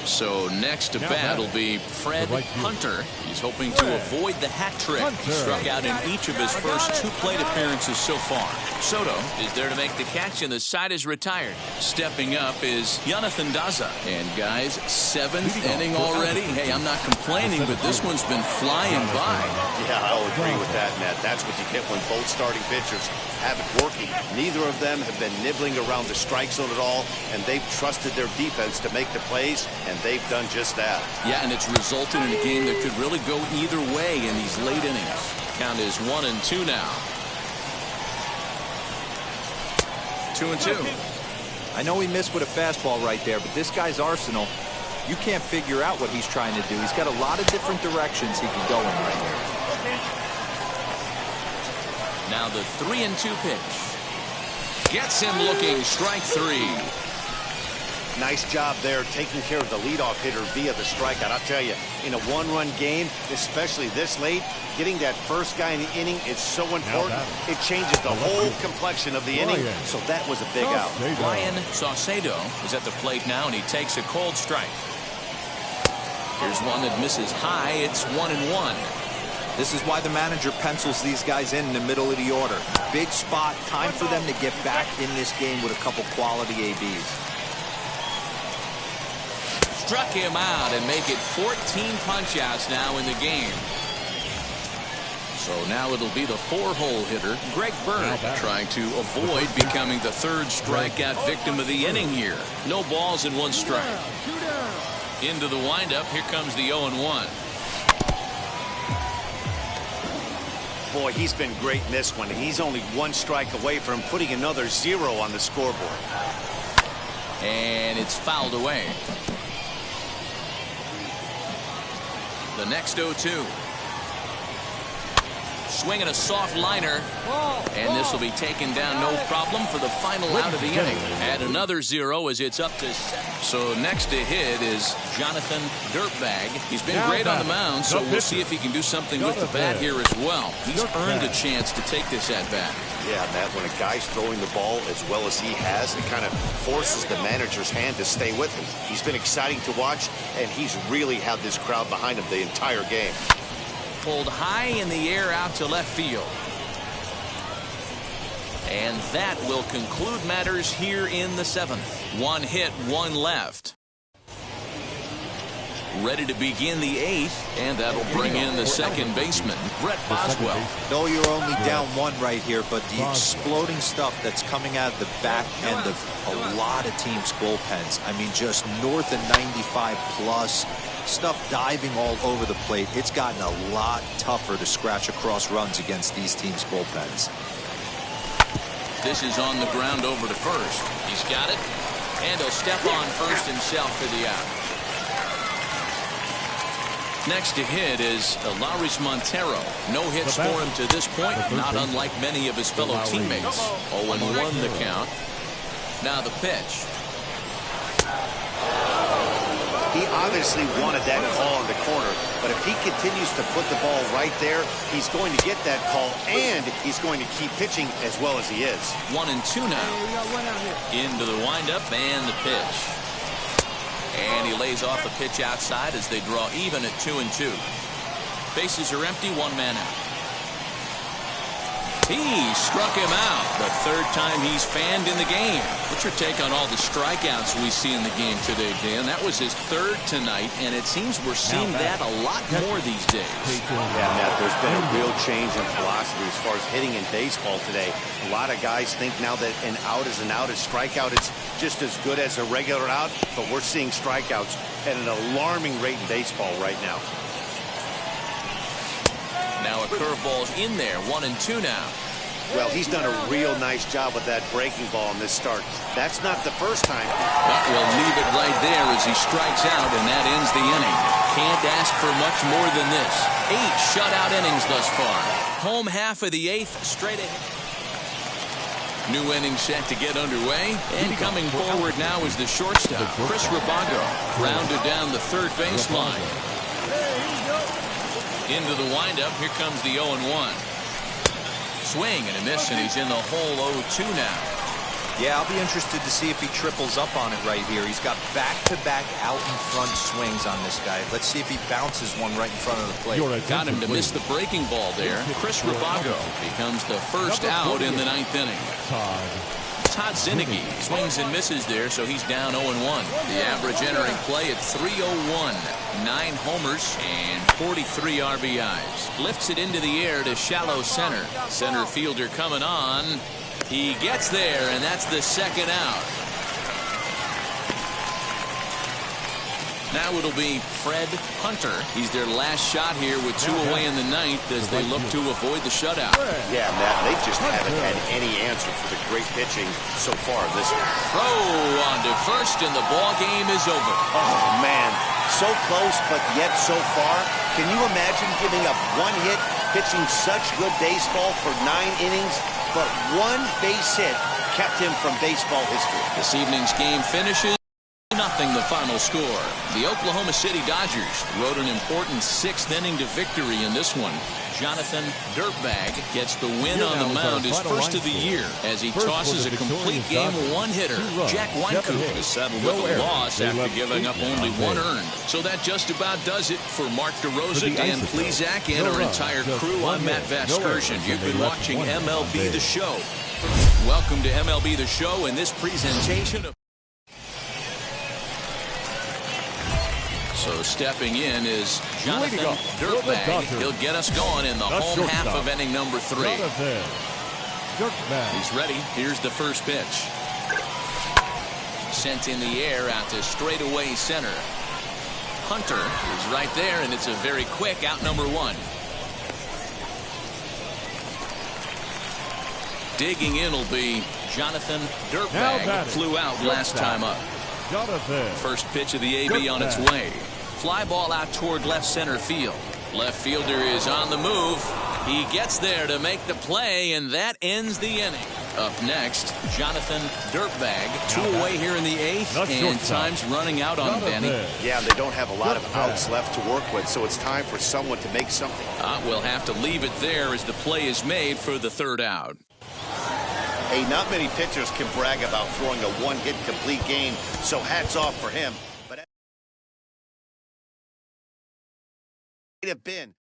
So next to bat will be Fred Hunter. He's hoping to avoid the hat trick. He struck out in each of his first 2 plate appearances so far. Soto is there to make the catch, and the side is retired. Stepping up is Jonathan Daza. And guys, 7th inning already. Hey, I'm not complaining, but this one's been flying by. Yeah, I'll agree with that, Matt. That's what you get when both starting pitchers have it working. Neither of them have been nibbling around the strike zone at all, and they've trusted their defense to make the plays, and they've done just that. Yeah, and it's resulted in a game that could really go either way in these late innings. Count is 1-2 now. 2-2. I know he missed with a fastball right there, but this guy's arsenal, you can't figure out what he's trying to do. He's got a lot of different directions he can go in right here. Now the 3-2 pitch. Gets him looking, strike 3. Nice job there taking care of the leadoff hitter via the strikeout. I'll tell you, in a 1-run game, especially this late, getting that first guy in the inning is so important. It changes the whole complexion of the inning, so that was a big out. Ryan Saucedo is at the plate now, and he takes a cold strike. Here's one that misses high. It's 1-1. This is why the manager pencils these guys in the middle of the order. Big spot, time for them to get back in this game with a couple quality ABs. Struck him out and make it 14 punch-outs now in the game. So now it'll be the 4-hole hitter, Greg Byrd, trying to avoid becoming the 3rd strikeout victim of the inning here. No balls and 1 strike. Into the windup, here comes the 0-1. Boy, he's been great in this one. He's only 1 strike away from putting another 0 on the scoreboard. And it's fouled away. The next 0-2. Swinging a soft liner. And this will be taken down no problem for the final out of the inning. Add another 0 as it's up to 7. So next to hit is Jonathan Dirtbag. He's been great on the mound, so we'll see if he can do something with the bat here as well. He's earned a chance to take this at bat. Yeah, Matt, when a guy's throwing the ball as well as he has, it kind of forces the manager's hand to stay with him. He's been exciting to watch, and he's really had this crowd behind him the entire game. Pulled high in the air out to left field. And that will conclude matters here in the 7th. 1 hit, 1 left. Ready to begin the 8th, and that'll bring in the 2nd baseman, Brett Boswell. No, you're only down 1 right here, but the exploding stuff that's coming out of the back end of a lot of teams' bullpens. I mean, just north of 95 plus. Stuff diving all over the plate. It's gotten a lot tougher to scratch across runs against these teams' bullpens. This is on the ground over to first. He's got it, and he'll step on first himself for the out. Next to hit is Alaris Montero. No hits for him to this point, not unlike many of his fellow teammates. 0-1 the count. Now the pitch. He obviously wanted that call in the corner, but if he continues to put the ball right there, he's going to get that call, and he's going to keep pitching as well as he is. 1-2 now. Into the windup and the pitch. And he lays off a pitch outside as they draw even at 2-2. Bases are empty, 1 man out. He struck him out the 3rd time he's fanned in the game. What's your take on all the strikeouts we see in the game today, Dan? That was his 3rd tonight, and it seems we're seeing that a lot more these days. Yeah, Matt, there's been a real change in philosophy as far as hitting in baseball today. A lot of guys think now that an out is an out, a strikeout is just as good as a regular out, but we're seeing strikeouts at an alarming rate in baseball right now. Now a curveball's in there, 1-2 now. Well, he's done a real nice job with that breaking ball in this start. That's not the first time. But we'll leave it right there as he strikes out, and that ends the inning. Can't ask for much more than this. 8 shutout innings thus far. Home half of the 8th, straight ahead. New inning set to get underway, and coming forward now is the shortstop, Chris Rabago, rounded down the 3rd baseline. Into the windup, here comes the 0-1. Swing and a miss, and he's in the hole 0-2 now. Yeah, I'll be interested to see if he triples up on it right here. He's got back-to-back out-in-front swings on this guy. Let's see if he bounces one right in front of the plate. Got him to miss the breaking ball there. Chris Rabago becomes the first out in the 9th inning. Todd Zinnigy swings and misses there, so he's down 0-1. The average entering play at 301. 9 homers and 43 RBIs. Lifts it into the air to shallow center. Center fielder coming on. He gets there, and that's the second out. Now it'll be Fred Hunter. He's their last shot here with 2 away in the 9th as they look to avoid the shutout. Yeah, Matt, they just haven't had any answer for the great pitching so far this year. Throw on to first, and the ball game is over. Oh, man. So close, but yet so far. Can you imagine giving up 1 hit, pitching such good baseball for 9 innings, but 1 base hit kept him from baseball history? This evening's game finishes 0-0 the final score. The Oklahoma City Dodgers rode an important 6th inning to victory in this one. Jonathan Dirtbag gets the win on the mound, his first of the year, as he tosses a complete game 1-hitter. Jack Wynkoop is settled with a loss after giving up only 1 earned. So that just about does it for Mark DeRosa, Dan Plesac, and our entire crew. I'm Matt Vasgersian. You've been watching MLB The Show. Welcome to MLB The Show in this presentation of... So stepping in is Jonathan Dirtbag. He'll get us going in the home half of inning number 3. He's ready. Here's the first pitch. Sent in the air out to straightaway center. Hunter is right there, and it's a very quick out number 1. Digging in will be Jonathan Dirtbag. Flew out last time up. First pitch of the AB on its way. Fly ball out toward left center field. Left fielder is on the move. He gets there to make the play, and that ends the inning. Up next, Jonathan Dirtbag. 2 away here in the 8th, and time's running out on Benny. Yeah, they don't have a lot of outs left to work with, so it's time for someone to make something. We'll have to leave it there as the play is made for the 3rd out. Hey, not many pitchers can brag about throwing a 1-hit complete game, so hats off for him. But it have been.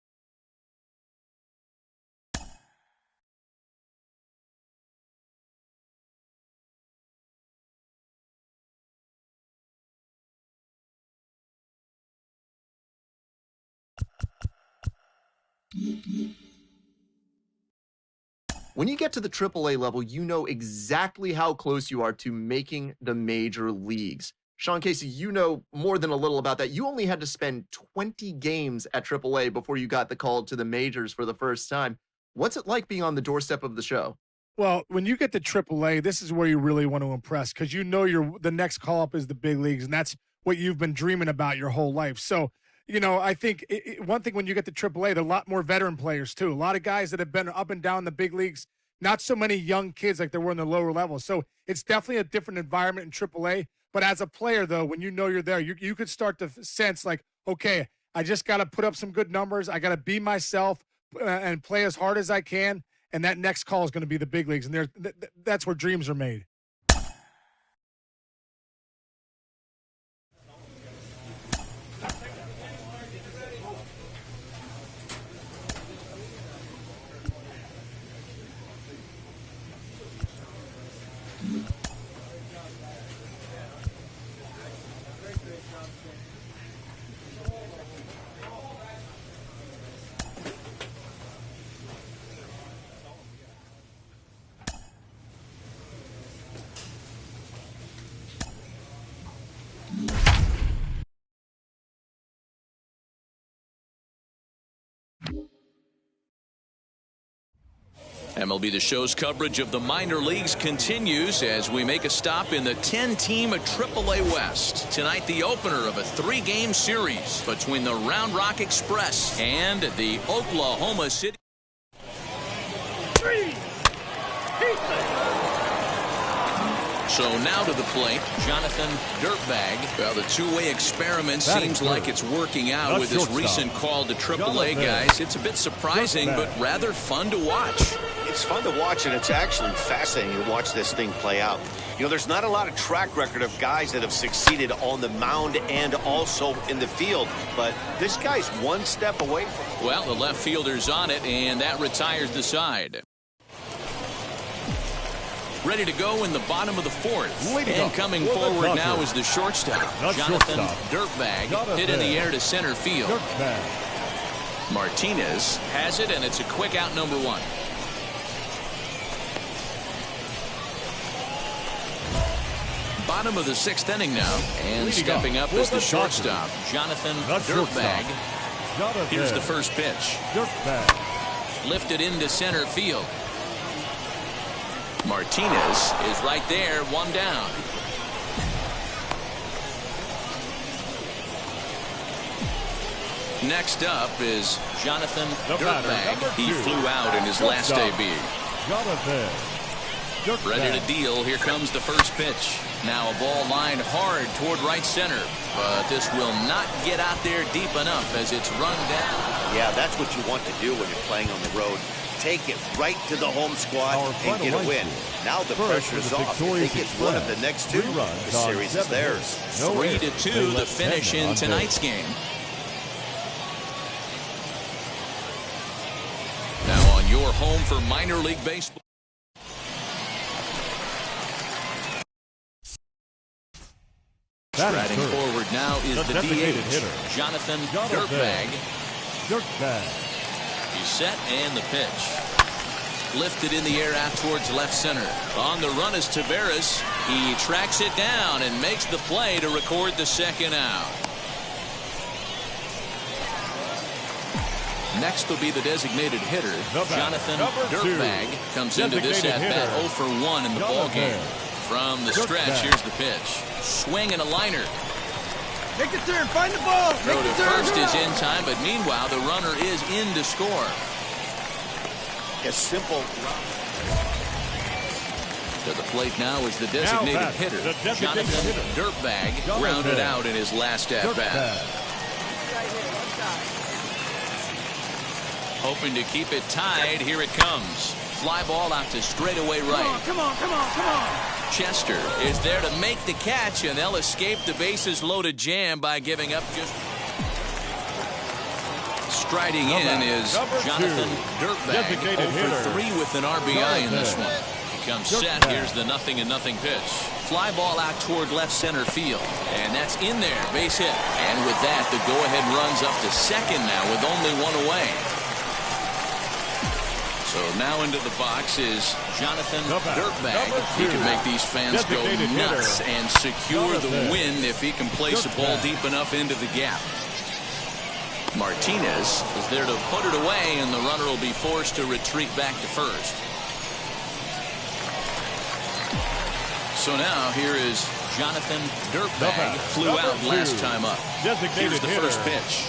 When you get to the AAA level, you know exactly how close you are to making the major leagues. Sean Casey, you know more than a little about that. You only had to spend 20 games at AAA before you got the call to the majors for the first time. What's it like being on the doorstep of the show? Well, when you get to AAA, this is where you really want to impress, because you know the next call up is the big leagues, and that's what you've been dreaming about your whole life. So, you know, I think one thing when you get to AAA, there are a lot more veteran players too. A lot of guys that have been up and down the big leagues, not so many young kids like there were in the lower levels. So it's definitely a different environment in AAA. But as a player, though, when you know you're there, you could start to sense like, okay, I just got to put up some good numbers. I got to be myself and play as hard as I can. And that next call is going to be the big leagues. And that's where dreams are made. MLB The Show's coverage of the minor leagues continues as we make a stop in the 10-team AAA West. Tonight, the opener of a 3-game series between the Round Rock Express and the Oklahoma City. So now to the plate, Jonathan Dirtbag. Well, the two-way experiment seems like it's working out with this recent call to AAA, guys. It's a bit surprising, but rather fun to watch. it's fun to watch, and it's actually fascinating to watch this thing play out. You know, there's not a lot of track record of guys that have succeeded on the mound and also in the field, but this guy's one step away from. Well, the left fielder's on it, and that retires the side. Ready to go in the bottom of the fourth. And coming forward now is the shortstop, Jonathan Dirtbag, hit in the air to center field. Martinez has it, and it's a quick out, number 1. Bottom of the 6th inning now, and stepping up is the shortstop, Jonathan Dirtbag. Here's the first pitch. Lifted into center field. Martinez is right there, 1 down. Next up is Jonathan Dirtbag. He flew out in his last AB. Ready to deal. Here comes the first pitch. Now a ball lined hard toward right center, but this will not get out there deep enough as it's run down. Yeah, that's what you want to do when you're playing on the road. Take it right to the home squad and get a win. Now the pressure's off. If they get one of the next 2, the series is theirs. 3-2 the finish in tonight's game. Now on your home for minor league baseball. Striding forward now is the DH, Jonathan Dirtbag. He's set, and the pitch. Lifted in the air out towards left center. On the run is Tavares. He tracks it down and makes the play to record the second out. Next will be the designated hitter, Jonathan Dirtbag. Comes into this at-bat 0 for 1 in the ballgame. From the stretch, here's the pitch. Swing and a liner. Make the turn, find the ball. Throw to first is in time, but meanwhile, the runner is in to score. A simple. To the plate now is the designated hitter, Jonathan Dirtbag, grounded out in his last at-bat. Hoping to keep it tied. Here it comes. Fly ball out to straightaway right. Come on. Chester is there to make the catch, and they'll escape the bases-loaded jam by giving up just... Striding in is Jonathan Dirtbag, 0 for 3 with an RBI in this one. He comes set. Here's the 0-0 pitch. Fly ball out toward left center field, and that's in there, base hit. And with that, the go-ahead runs up to second now with only 1 away. So now into the box is Jonathan Dirtbag. He can make these fans go nuts and secure the win if he can place the ball deep enough into the gap. Martinez is there to put it away, and the runner will be forced to retreat back to first. So now here is Jonathan Dirtbag. Flew out last time up. Here's the first pitch.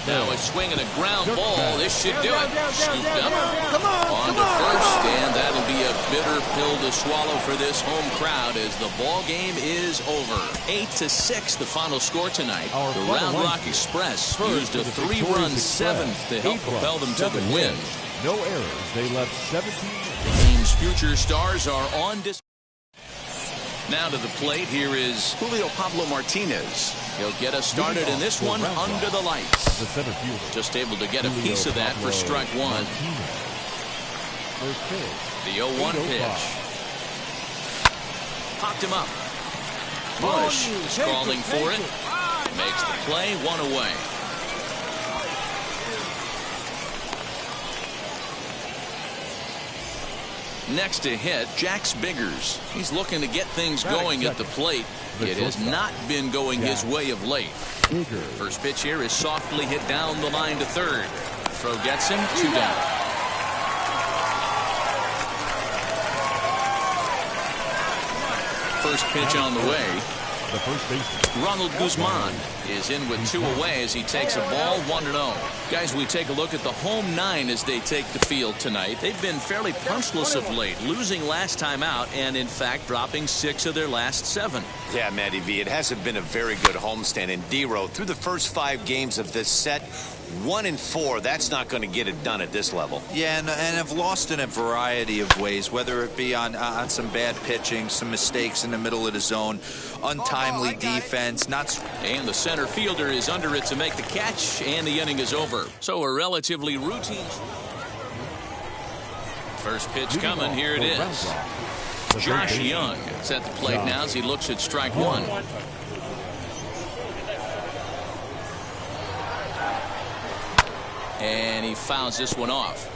Now a swing and a ground ball. This should do it. Scooped up. On to first, and that'll be a bitter pill to swallow for this home crowd as the ball game is over. 8-6 the final score tonight. The Round Rock Express used a 3-run 7th to help propel them to the win. No errors. They left 17. The team's future stars are on display. Now to the plate, here is Julio Pablo Martinez. He'll get us started in this one under the lights. The center fielder. Just able to get a piece of that for strike 1. The 0-1 pitch. Popped him up. Bush is calling for it. Makes the play, 1 away. Next to hit, Jax Biggers. He's looking to get things going at the plate. It has not been going his way of late. First pitch here is softly hit down the line to third. Throw gets him, 2 down. First pitch on the way. The first baseman, Ronald Guzman, is in with 2 away as he takes a ball, 1-0. Guys, we take a look at the home 9 as they take the field tonight. They've been fairly punchless of late, losing last time out and, in fact, dropping 6 of their last 7. Yeah, Matty V, it hasn't been a very good homestand. And Doro, through the first 5 games of this set, 1 and 4, that's not going to get it done at this level. Yeah, and have lost in a variety of ways, whether it be on some bad pitching, some mistakes in the middle of the zone, untimely defense. And the center fielder is under it to make the catch, and the inning is over. So a relatively routine. First pitch coming. Here it is. Josh Young is at the plate now as he looks at strike one. And he fouls this one off.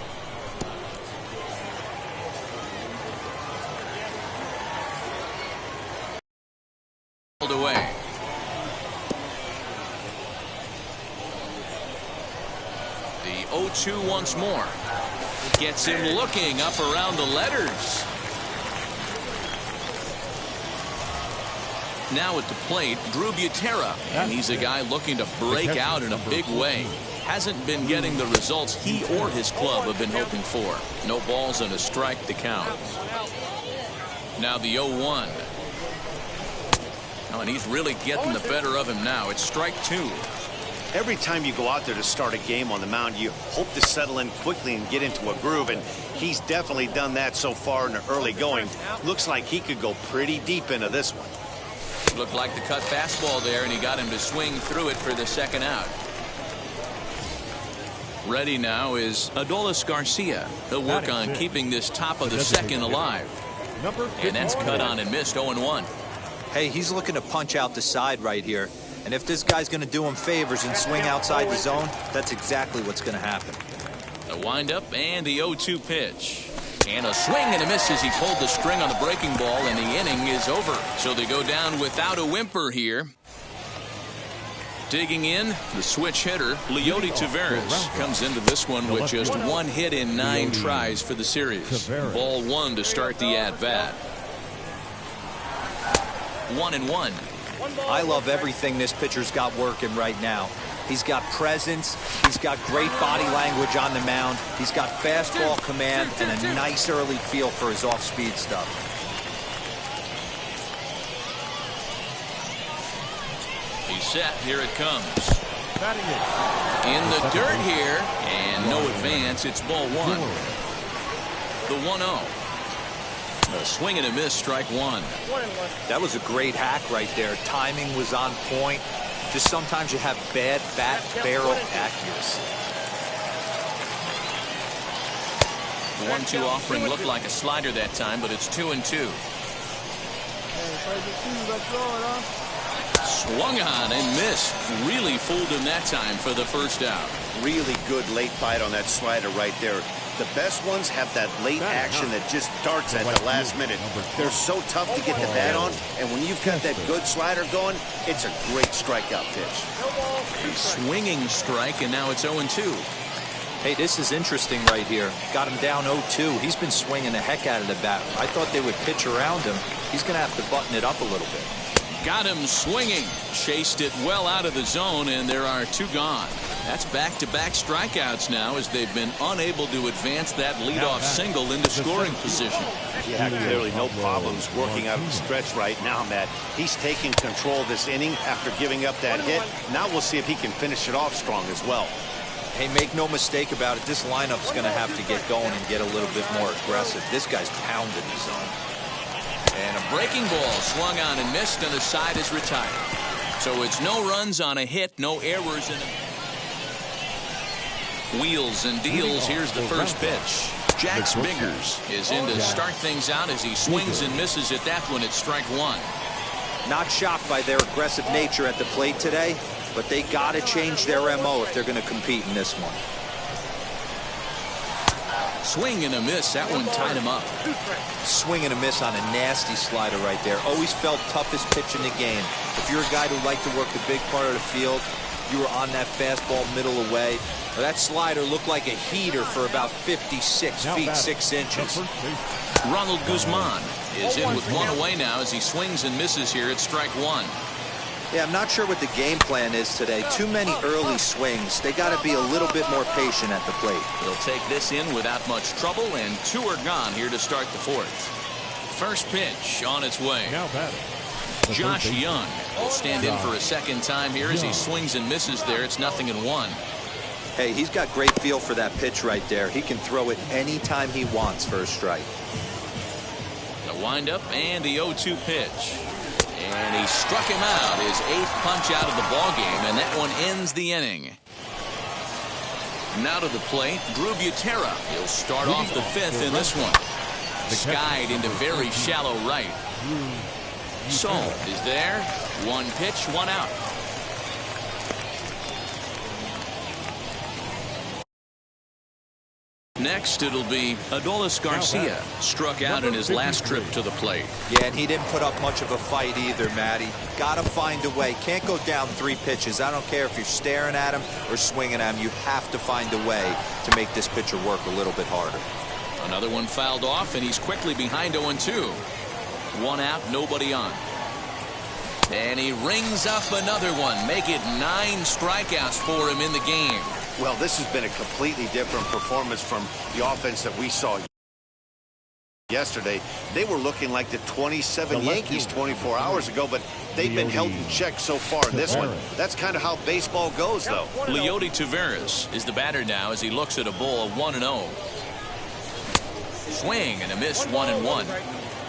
Away. The 0-2 once more. Gets him looking up around the letters. Now at the plate, Drew Butera, and he's a guy looking to break out in a big way. Hasn't been getting the results he or his club have been hoping for. No balls and a strike to count. Now the 0-1. Oh, and he's really getting the better of him now. It's strike two. Every time you go out there to start a game on the mound, you hope to settle in quickly and get into a groove, and he's definitely done that so far in the early going. Looks like he could go pretty deep into this one. Looked like the cut fastball there, and he got him to swing through it for the second out. Ready now is Adolis Garcia. He'll work on keeping this top of the second alive. And that's cut on and missed. 0-1. Hey, he's looking to punch out the side right here. And if this guy's going to do him favors and swing outside the zone, that's exactly what's going to happen. The windup and the 0-2 pitch. And a swing and a miss as he pulled the string on the breaking ball, and the inning is over. So they go down without a whimper here. Digging in, the switch hitter, Leote Tavares, comes into this one with just 1 hit in 9 tries for the series. Ball 1 to start the at-bat. 1-1. I love everything this pitcher's got working right now. He's got presence. He's got great body language on the mound. He's got fastball command and a nice early feel for his off-speed stuff. He's set. Here it comes. In the dirt here, and no advance. It's ball 1. The 1-0. A swing and a miss, strike 1. That was a great hack right there. Timing was on point. Just sometimes you have bad bat barrel accuracy. The 1-2 offering looked like a slider that time, but it's 2-2. Swung on and missed. Really fooled him that time for the first out. Really good late bite on that slider right there. The best ones have that late action that just darts at the last minute. They're so tough to get the bat on, and when you've got that good slider going, it's a great strikeout pitch. A swinging strike, and now it's 0-2. Hey, this is interesting right here. Got him down 0-2. He's been swinging the heck out of the bat. I thought they would pitch around him. He's going to have to button it up a little bit. Got him swinging. Chased it well out of the zone, and there are 2 gone. That's back-to-back strikeouts now as they've been unable to advance that leadoff single into scoring position. Yeah, clearly no problems working out of the stretch right now, Matt. He's taking control of this inning after giving up that hit. Now we'll see if he can finish it off strong as well. Hey, make no mistake about it. This lineup's going to have to get going and get a little bit more aggressive. This guy's pounding the zone. And a breaking ball swung on and missed, and the side is retired. So it's no runs on a hit, no errors in it. Wheels and deals. Here's the first pitch. Jax Biggers is in to start things out as he swings and misses at that one. It's strike 1. Not shocked by their aggressive nature at the plate today, but they got to change their MO if they're going to compete in this one. Swing and a miss. That one tied him up. Swing and a miss on a nasty slider right there. Always felt toughest pitch in the game. If you're a guy who liked to work the big part of the field, you were on that fastball middle away. That slider looked like a heater for about 56 feet 6 inches. Ronald Guzman is in with 1 away now as he swings and misses here at strike 1. Yeah, I'm not sure what the game plan is today. Too many early swings. They got to be a little bit more patient at the plate. He'll take this in without much trouble, and 2 are gone here to start the 4th. First pitch on its way. Josh Young will stand in for a second time here as he swings and misses there. It's 0-1. Hey, he's got great feel for that pitch right there. He can throw it anytime he wants for a strike. The windup and the 0-2 pitch. And he struck him out, his 8th punch out of the ballgame, and that one ends the inning. Now to the plate, Butera. He'll start off the 5th in this one. Skied into very shallow right. Salt is there. 1 pitch, 1 out. Next, it'll be Adolis Garcia, struck out in his last trip to the plate. Yeah, and he didn't put up much of a fight either, Matty. Got to find a way. Can't go down 3 pitches. I don't care if you're staring at him or swinging at him. You have to find a way to make this pitcher work a little bit harder. Another one fouled off, and he's quickly behind 0-2. 1 out, nobody on. And he rings up another one. Make it 9 strikeouts for him in the game. Well, this has been a completely different performance from the offense that we saw yesterday. They were looking like the 27 Yankees 24 hours ago, but they've been held in check so far in this one. That's kind of how baseball goes, though. Leote Tavares is the batter now as he looks at a ball of 1-0. Swing and a miss, 1-1.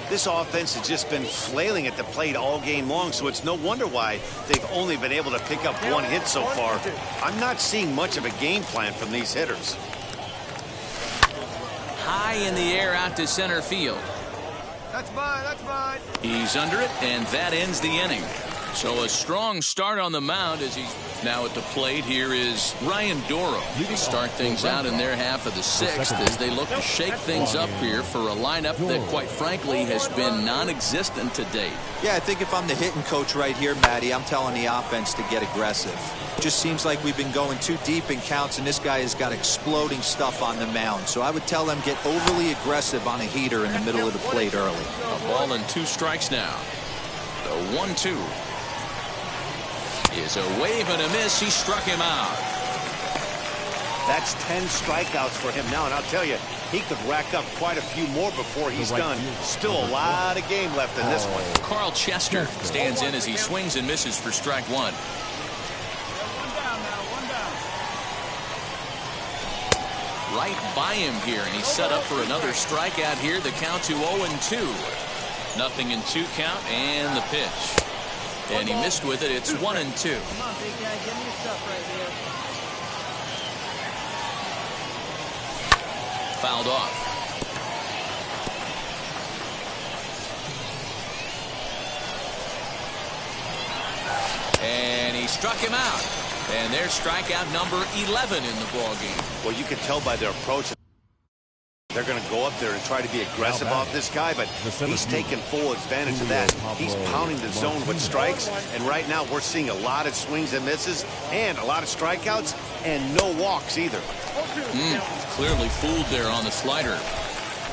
This offense has just been flailing at the plate all game long, so it's no wonder why they've only been able to pick up 1 hit so far. I'm not seeing much of a game plan from these hitters. High in the air out to center field. That's mine, that's mine. He's under it, and that ends the inning. So a strong start on the mound as he's now at the plate. Here is Ryan Doro. To start things out in their half of the 6th as they look to shake things up here for a lineup that, quite frankly, has been non-existent to date. Yeah, I think if I'm the hitting coach right here, Matty, I'm telling the offense to get aggressive. Just seems like we've been going too deep in counts, and this guy has got exploding stuff on the mound. So I would tell them get overly aggressive on a heater in the middle of the plate early. A ball and 2 strikes now. The 1-2. Is a wave and a miss. He struck him out. That's 10 strikeouts for him now, and I'll tell you, he could rack up quite a few more before he's done. Still a lot of game left in this one. Carl Chester stands in as he swings and misses for strike 1. Right by him here, and he's set up for another strikeout here. The count to 0-2. Nothing in 2 count, and the pitch. And he missed with it. It's 1-2. Come on, big guy, give me your stuff right here. Fouled off. And he struck him out. And there's strikeout number 11 in the ballgame. Well, you can tell by their approach. They're going to go up there and try to be aggressive off this guy, but he's taking full advantage of that. He's pounding the zone with strikes, and right now we're seeing a lot of swings and misses and a lot of strikeouts and no walks either. Clearly fooled there on the slider.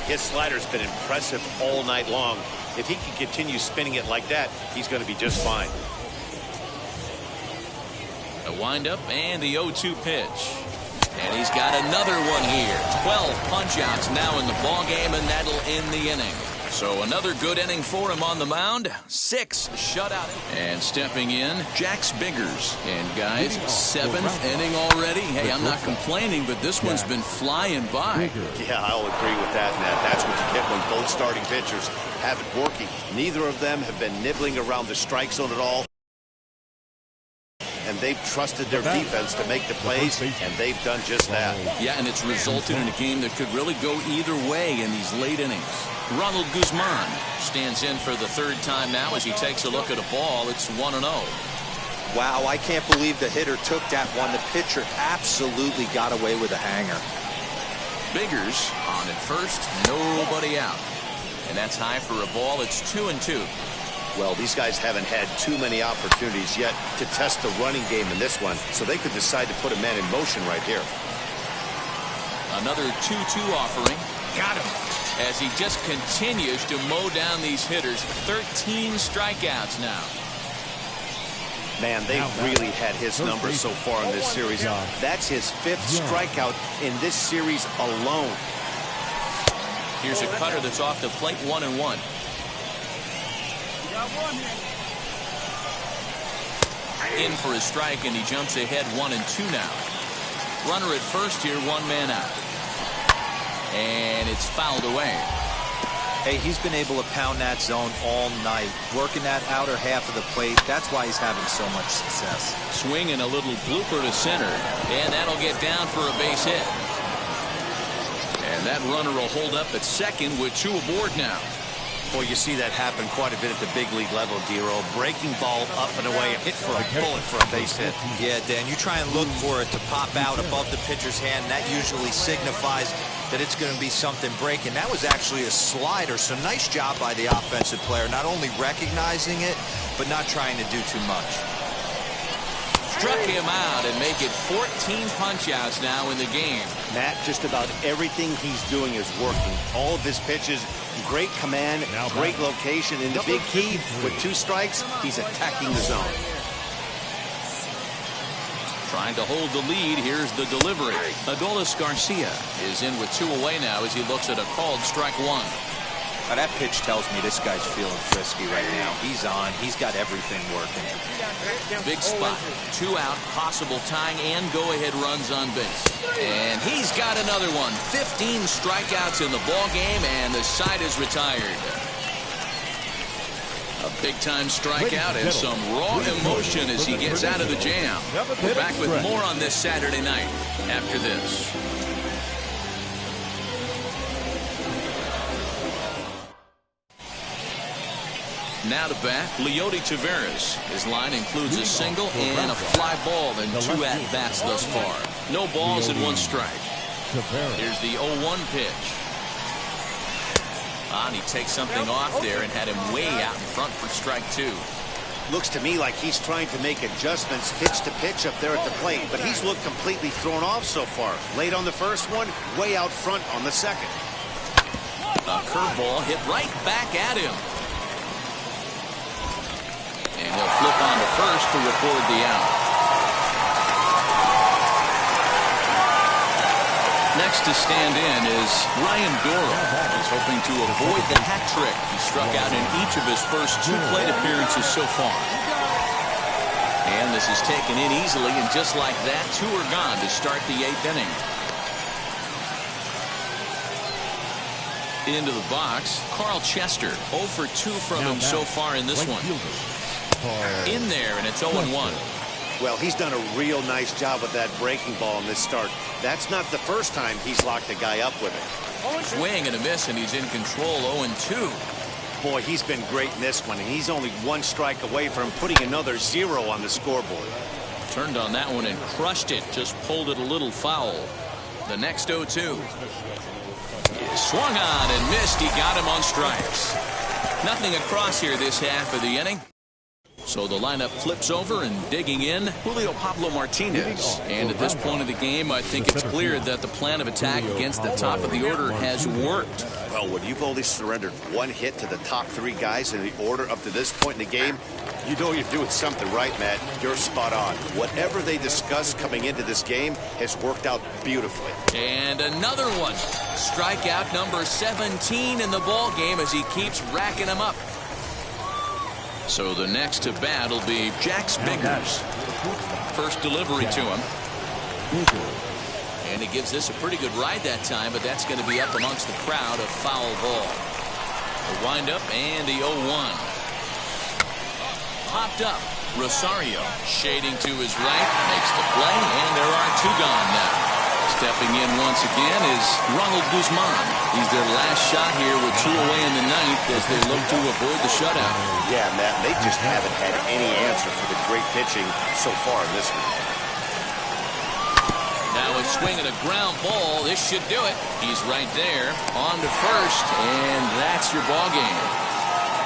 His slider's been impressive all night long. If he can continue spinning it like that, he's going to be just fine. A windup and the 0-2 pitch. And he's got another one here. 12 punch-outs now in the ballgame, and that'll end the inning. So another good inning for him on the mound. 6 shutout. And stepping in, Jax Biggers. And guys, 7th inning already. Hey, I'm not complaining, but this one's been flying by. Yeah, I'll agree with that, Matt. That's what you get when both starting pitchers have it working. Neither of them have been nibbling around the strike zone at all. And they've trusted their defense to make the plays, and they've done just that. Yeah, and it's resulted in a game that could really go either way in these late innings. Ronald Guzman stands in for the 3rd time now as he takes a look at a ball. It's 1-0. Wow, I can't believe the hitter took that one. The pitcher absolutely got away with a hanger. Biggers on at first, nobody out. And that's high for a ball. It's 2-2. Well, these guys haven't had too many opportunities yet to test the running game in this one, so they could decide to put a man in motion right here. Another 2-2 offering. Got him. As he just continues to mow down these hitters. 13 strikeouts now. Man, they've really had his numbers so far in this series. That's his 5th strikeout in this series alone. Here's a cutter that's off the plate, 1-1. In for a strike, and he jumps ahead 1-2 now. Runner at first here, one man out. And it's fouled away. Hey, he's been able to pound that zone all night, working that outer half of the plate. That's why he's having so much success. Swinging a little blooper to center, and that'll get down for a base hit. And that runner will hold up at second with two aboard now. Boy, you see that happen quite a bit at the big league level, Doro. Breaking ball up and away, hit for a bullet for a base hit. Yeah, Dan, you try and look for it to pop out above the pitcher's hand. That usually signifies that it's going to be something breaking. That was actually a slider, so nice job by the offensive player, not only recognizing it, but not trying to do too much. Struck him out and make it 14 punch-outs now in the game. Matt, just about everything he's doing is working. All of his pitches, great command, great location. And the big key, with 2 strikes, he's attacking the zone. Trying to hold the lead. Here's the delivery. Adolis Garcia is in with 2 away now as he looks at a called strike 1. Now that pitch tells me this guy's feeling frisky right now. He's on. He's got everything working. Big spot. 2 out. Possible tying and go-ahead runs on base. And he's got another one. 15 strikeouts in the ball game, and the side is retired. A big-time strikeout and some raw emotion as he gets out of the jam. We're back with more on this Saturday night after this. Now to bat, Leote Tavares. His line includes a single and a fly ball in 2 at-bats thus far. No balls and 1 strike. Here's the 0-1 pitch. And he takes something off there and had him way out in front for strike 2. Looks to me like he's trying to make adjustments pitch to pitch up there at the plate, but he's looked completely thrown off so far. Late on the first one, way out front on the second. A curveball hit right back at him. And he'll flip on to first to record the out. Next to stand in is Ryan Doro. He's hoping to avoid the hat trick. He struck out in each of his first 2 plate appearances so far. And this is taken in easily, and just like that, 2 are gone to start the 8th inning. Into the box, Carl Chester. 0 for 2 from him so far in this one. In there, and it's 0-1. Well, he's done a real nice job with that breaking ball in this start. That's not the first time he's locked a guy up with it. Swing and a miss, and he's in control. 0-2. Boy, he's been great in this one, and he's only 1 strike away from putting another 0 on the scoreboard. Turned on that one and crushed it. Just pulled it a little foul. The next 0-2. He swung on and missed. He got him on strikes. Nothing across here this half of the inning. So the lineup flips over, and digging in, Julio Pablo Martinez. And at this point of the game, I think it's clear that the plan of attack against the top of the order has worked. Well, when you've only surrendered 1 hit to the top 3 guys in the order up to this point in the game, you know you're doing something right, Matt. You're spot on. Whatever they discussed coming into this game has worked out beautifully. And another one. Strikeout number 17 in the ball game as he keeps racking them up. So the next to bat will be Jax Biggers. First delivery to him. And he gives this a pretty good ride that time, but that's going to be up amongst the crowd. A foul ball. The windup and the 0-1. Popped up. Rosario shading to his right. Makes the play, and there are 2 gone now. Stepping in once again is Ronald Guzman. He's their last shot here with 2 away in the 9th as they look to avoid the shutout. Yeah, Matt, they just haven't had any answer for the great pitching so far in this one. Now a swing and a ground ball. This should do it. He's right there on to first, and that's your ball game.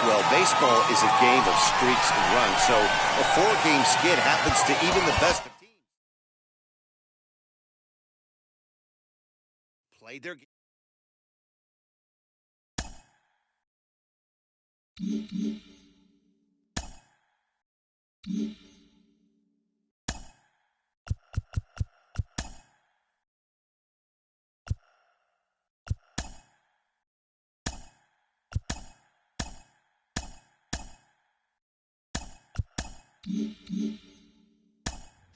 Well, baseball is a game of streaks and runs, so a 4-game skid happens to even the best of teams. Play their game.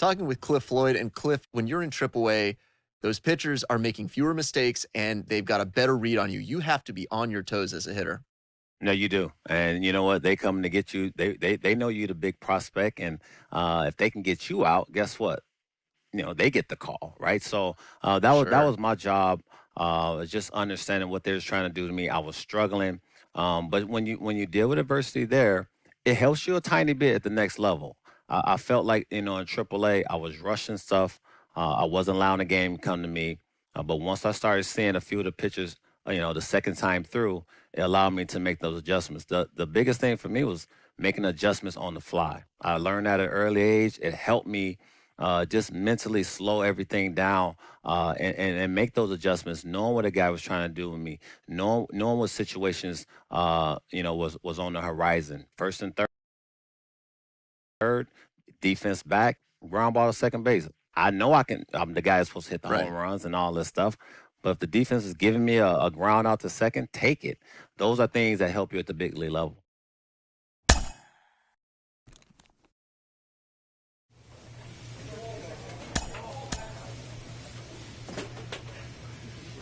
talking with Cliff Floyd. And Cliff, when you're in AAA, those pitchers are making fewer mistakes and they've got a better read on you. You have to be on your toes as a hitter. No, you do. And you know what? They come to get you. They know you're the big prospect. And if they can get you out, guess what? They get the call, right? So that was my job, just understanding what they was trying to do to me. I was struggling. But when you deal with adversity there, it helps you a tiny bit at the next level. I felt like, in AAA, I was rushing stuff. I wasn't allowing the game to come to me. But once I started seeing a few of the pitches, the second time through, it allowed me to make those adjustments. The biggest thing for me was making adjustments on the fly. I learned that at an early age. It helped me just mentally slow everything down and make those adjustments, knowing what a guy was trying to do with me, knowing what situations, was on the horizon. First and third, defense back, ground ball to second base. I know I'm the guy that's supposed to hit the home runs and all this stuff. But if the defense is giving me a ground out to second, take it. Those are things that help you at the big league level.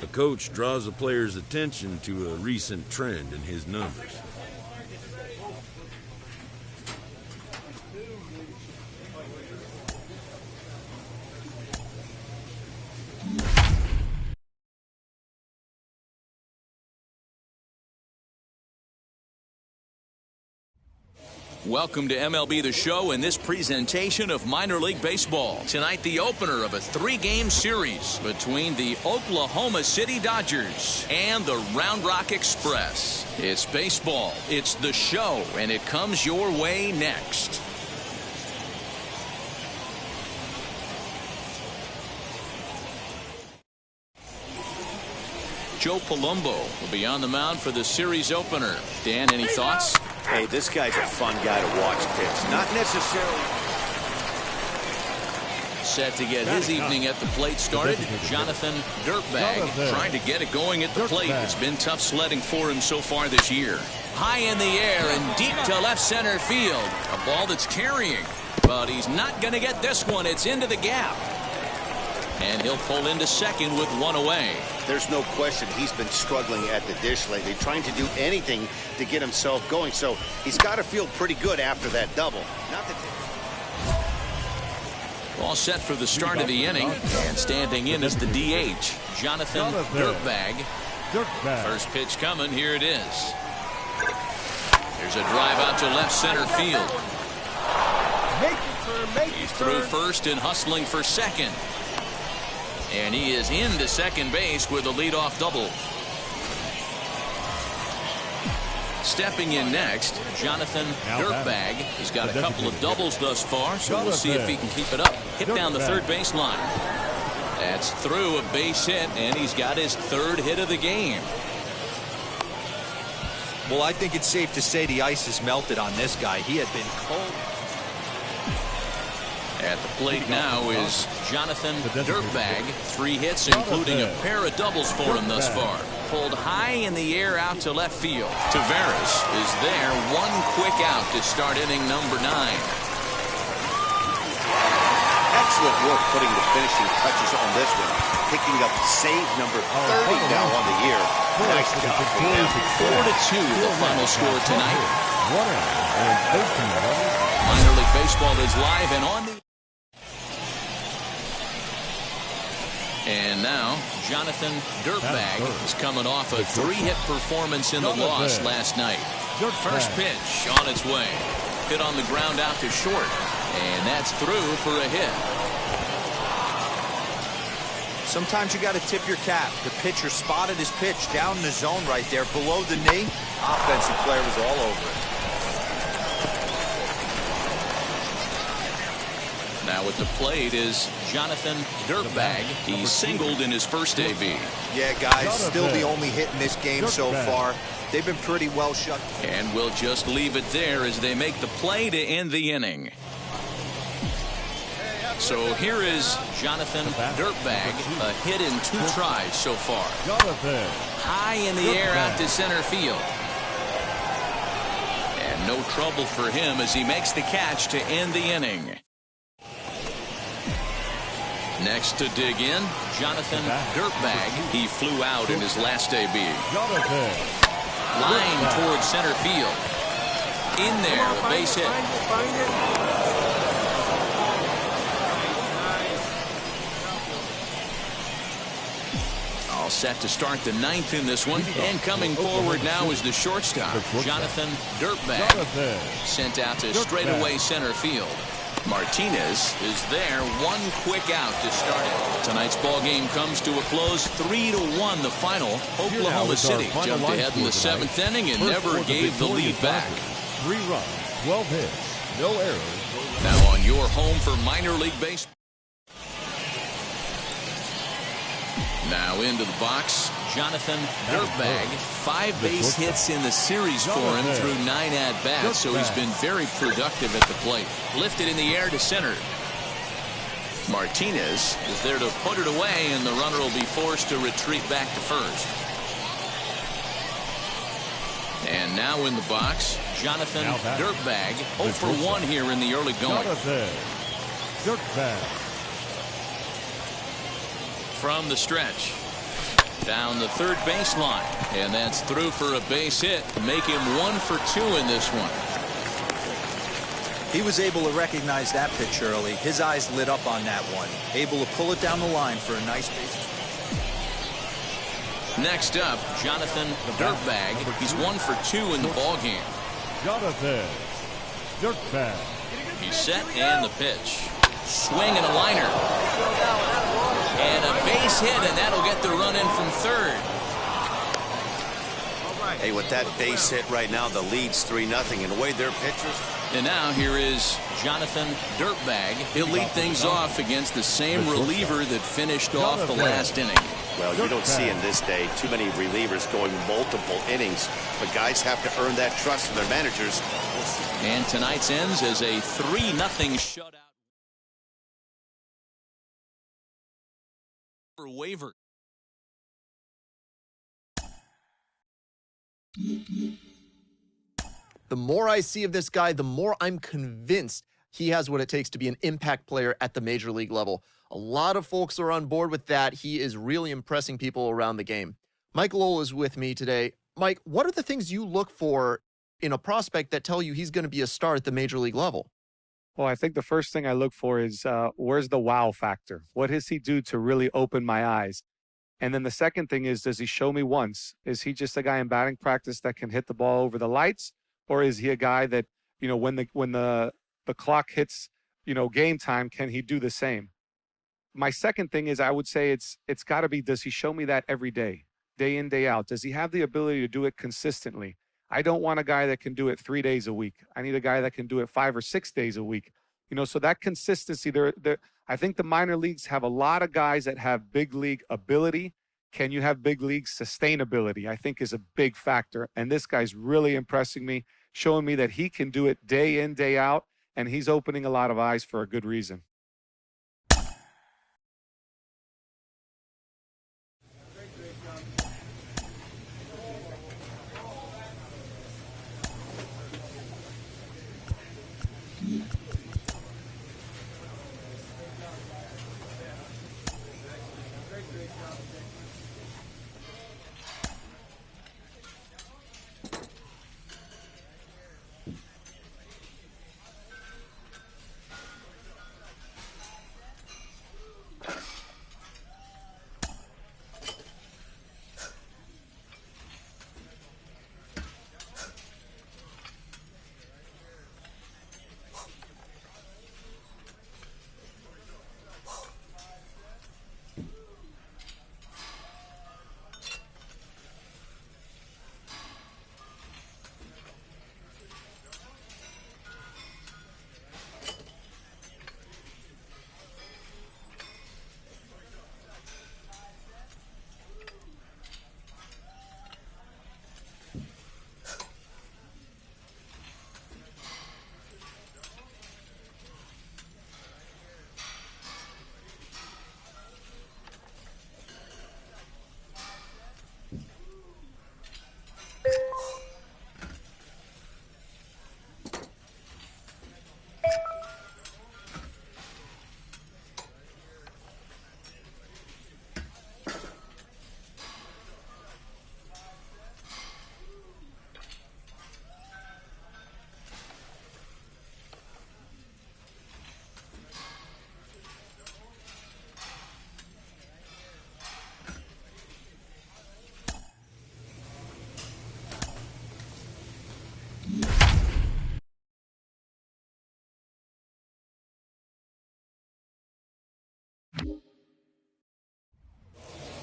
The coach draws the player's attention to a recent trend in his numbers. Welcome to MLB The Show and this presentation of minor league baseball. Tonight, the opener of a 3-game series between the Oklahoma City Dodgers and the Round Rock Express. It's baseball, it's the show, and it comes your way next. Joe Palumbo will be on the mound for the series opener. Dan, any thoughts? Hey, this guy's a fun guy to watch pitch. Not necessarily. Set to get his evening at the plate started. Jonathan Dirtbag trying to get it going at the plate. It's been tough sledding for him so far this year. High in the air and deep to left center field. A ball that's carrying. But he's not going to get this one. It's into the gap. And he'll pull into second with one away. There's no question he's been struggling at the dish lately, trying to do anything to get himself going. So he's got to feel pretty good after that double. All set for the start of the inning. And standing in is the DH, Jonathan Dirtbag. First pitch coming. Here it is. There's a drive out to left center field. He's through first and hustling for second. And he is into second base with a leadoff double. Stepping in next, Jonathan Dirtbag. He's got a couple of doubles thus far, so we'll see if he can keep it up. Hit down the third baseline. That's through a base hit, and he's got his third hit of the game. Well, I think it's safe to say the ice has melted on this guy. He had been cold. At the plate now is Jonathan Dirtbag. 3 hits, including a pair of doubles for him thus far. Pulled high in the air out to left field. Tavares is there. One quick out to start inning number 9. Excellent work putting the finishing touches on this one. Picking up save number 30 now on the year. Nice job from him. 4-2 the final score tonight. Minor League Baseball is live and on the... And now, Jonathan Dirtbag is coming off a 3-hit performance in the loss last night. First pitch on its way. Hit on the ground out to short. And that's through for a hit. Sometimes you got to tip your cap. The pitcher spotted his pitch down in the zone right there below the knee. Offensive player was all over it. Now at the plate is Jonathan Dirtbag. He's singled in his first AB. Yeah, guys, still the only hit in this game so far. They've been pretty well shut. And we'll just leave it there as they make the play to end the inning. So here is Jonathan Dirtbag, a hit in 2 tries so far. High in the air out to center field. And no trouble for him as he makes the catch to end the inning. Next to dig in, Jonathan Dirtbag. He flew out in his last AB. Line towards center field. In there, a base hit. All set to start the ninth in this one. And coming forward now is the shortstop, Jonathan Dirtbag. Sent out to straightaway center field. Martinez is there, one quick out to start it. Tonight's ball game comes to a close, 3-1 the final. Oklahoma City jumped ahead in the seventh inning and never gave the lead back. 3 runs, 12 hits, no errors. Now on your home for minor league baseball. Now into the box, Jonathan Dirtbag. 5 base hits in the series for him through 9 at-bats, so he's been very productive at the plate. Lifted in the air to center. Martinez is there to put it away, and the runner will be forced to retreat back to first. And now in the box, Jonathan Dirtbag. 0 for 1 here in the early going. Dirtbag. From the stretch. Down the third baseline. And that's through for a base hit. Make him 1 for 2 in this one. He was able to recognize that pitch early. His eyes lit up on that one. Able to pull it down the line for a nice base hit. Next up, Jonathan Dirtbag. He's 1 for 2 in the ballgame. Jonathan Dirtbag. He's set and the pitch. Swing and a liner. And a base hit, and that'll get the run in from third. Hey, with that base hit right now, the lead's 3-0. And the way their pitchers. And now here is Jonathan Dirtbag. He'll lead things off against the same reliever that finished off the last inning. Well, you don't see in this day too many relievers going multiple innings, but guys have to earn that trust from their managers. And tonight's ends as a 3-0 shutout. For waiver. The more I see of this guy, the more I'm convinced he has what it takes to be an impact player at the major league level. A lot of folks are on board with that. He is really impressing people around the game. Mike Lowell is with me today. Mike, what are the things you look for in a prospect that tell you he's going to be a star at the major league level? Well, I think the first thing I look for is where's the wow factor? What does he do to really open my eyes? And then the second thing is, does he show me once? Is he just a guy in batting practice that can hit the ball over the lights? Or is he a guy that, you know, when the clock hits, you know, game time, can he do the same? My second thing is I would say it's got to be, does he show me that every day, day in, day out? Does he have the ability to do it consistently? I don't want a guy that can do it 3 days a week. I need a guy that can do it 5 or 6 days a week. You know, so that consistency there, I think the minor leagues have a lot of guys that have big league ability. Can you have big league sustainability? I think is a big factor. And this guy's really impressing me, showing me that he can do it day in, day out, and he's opening a lot of eyes for a good reason.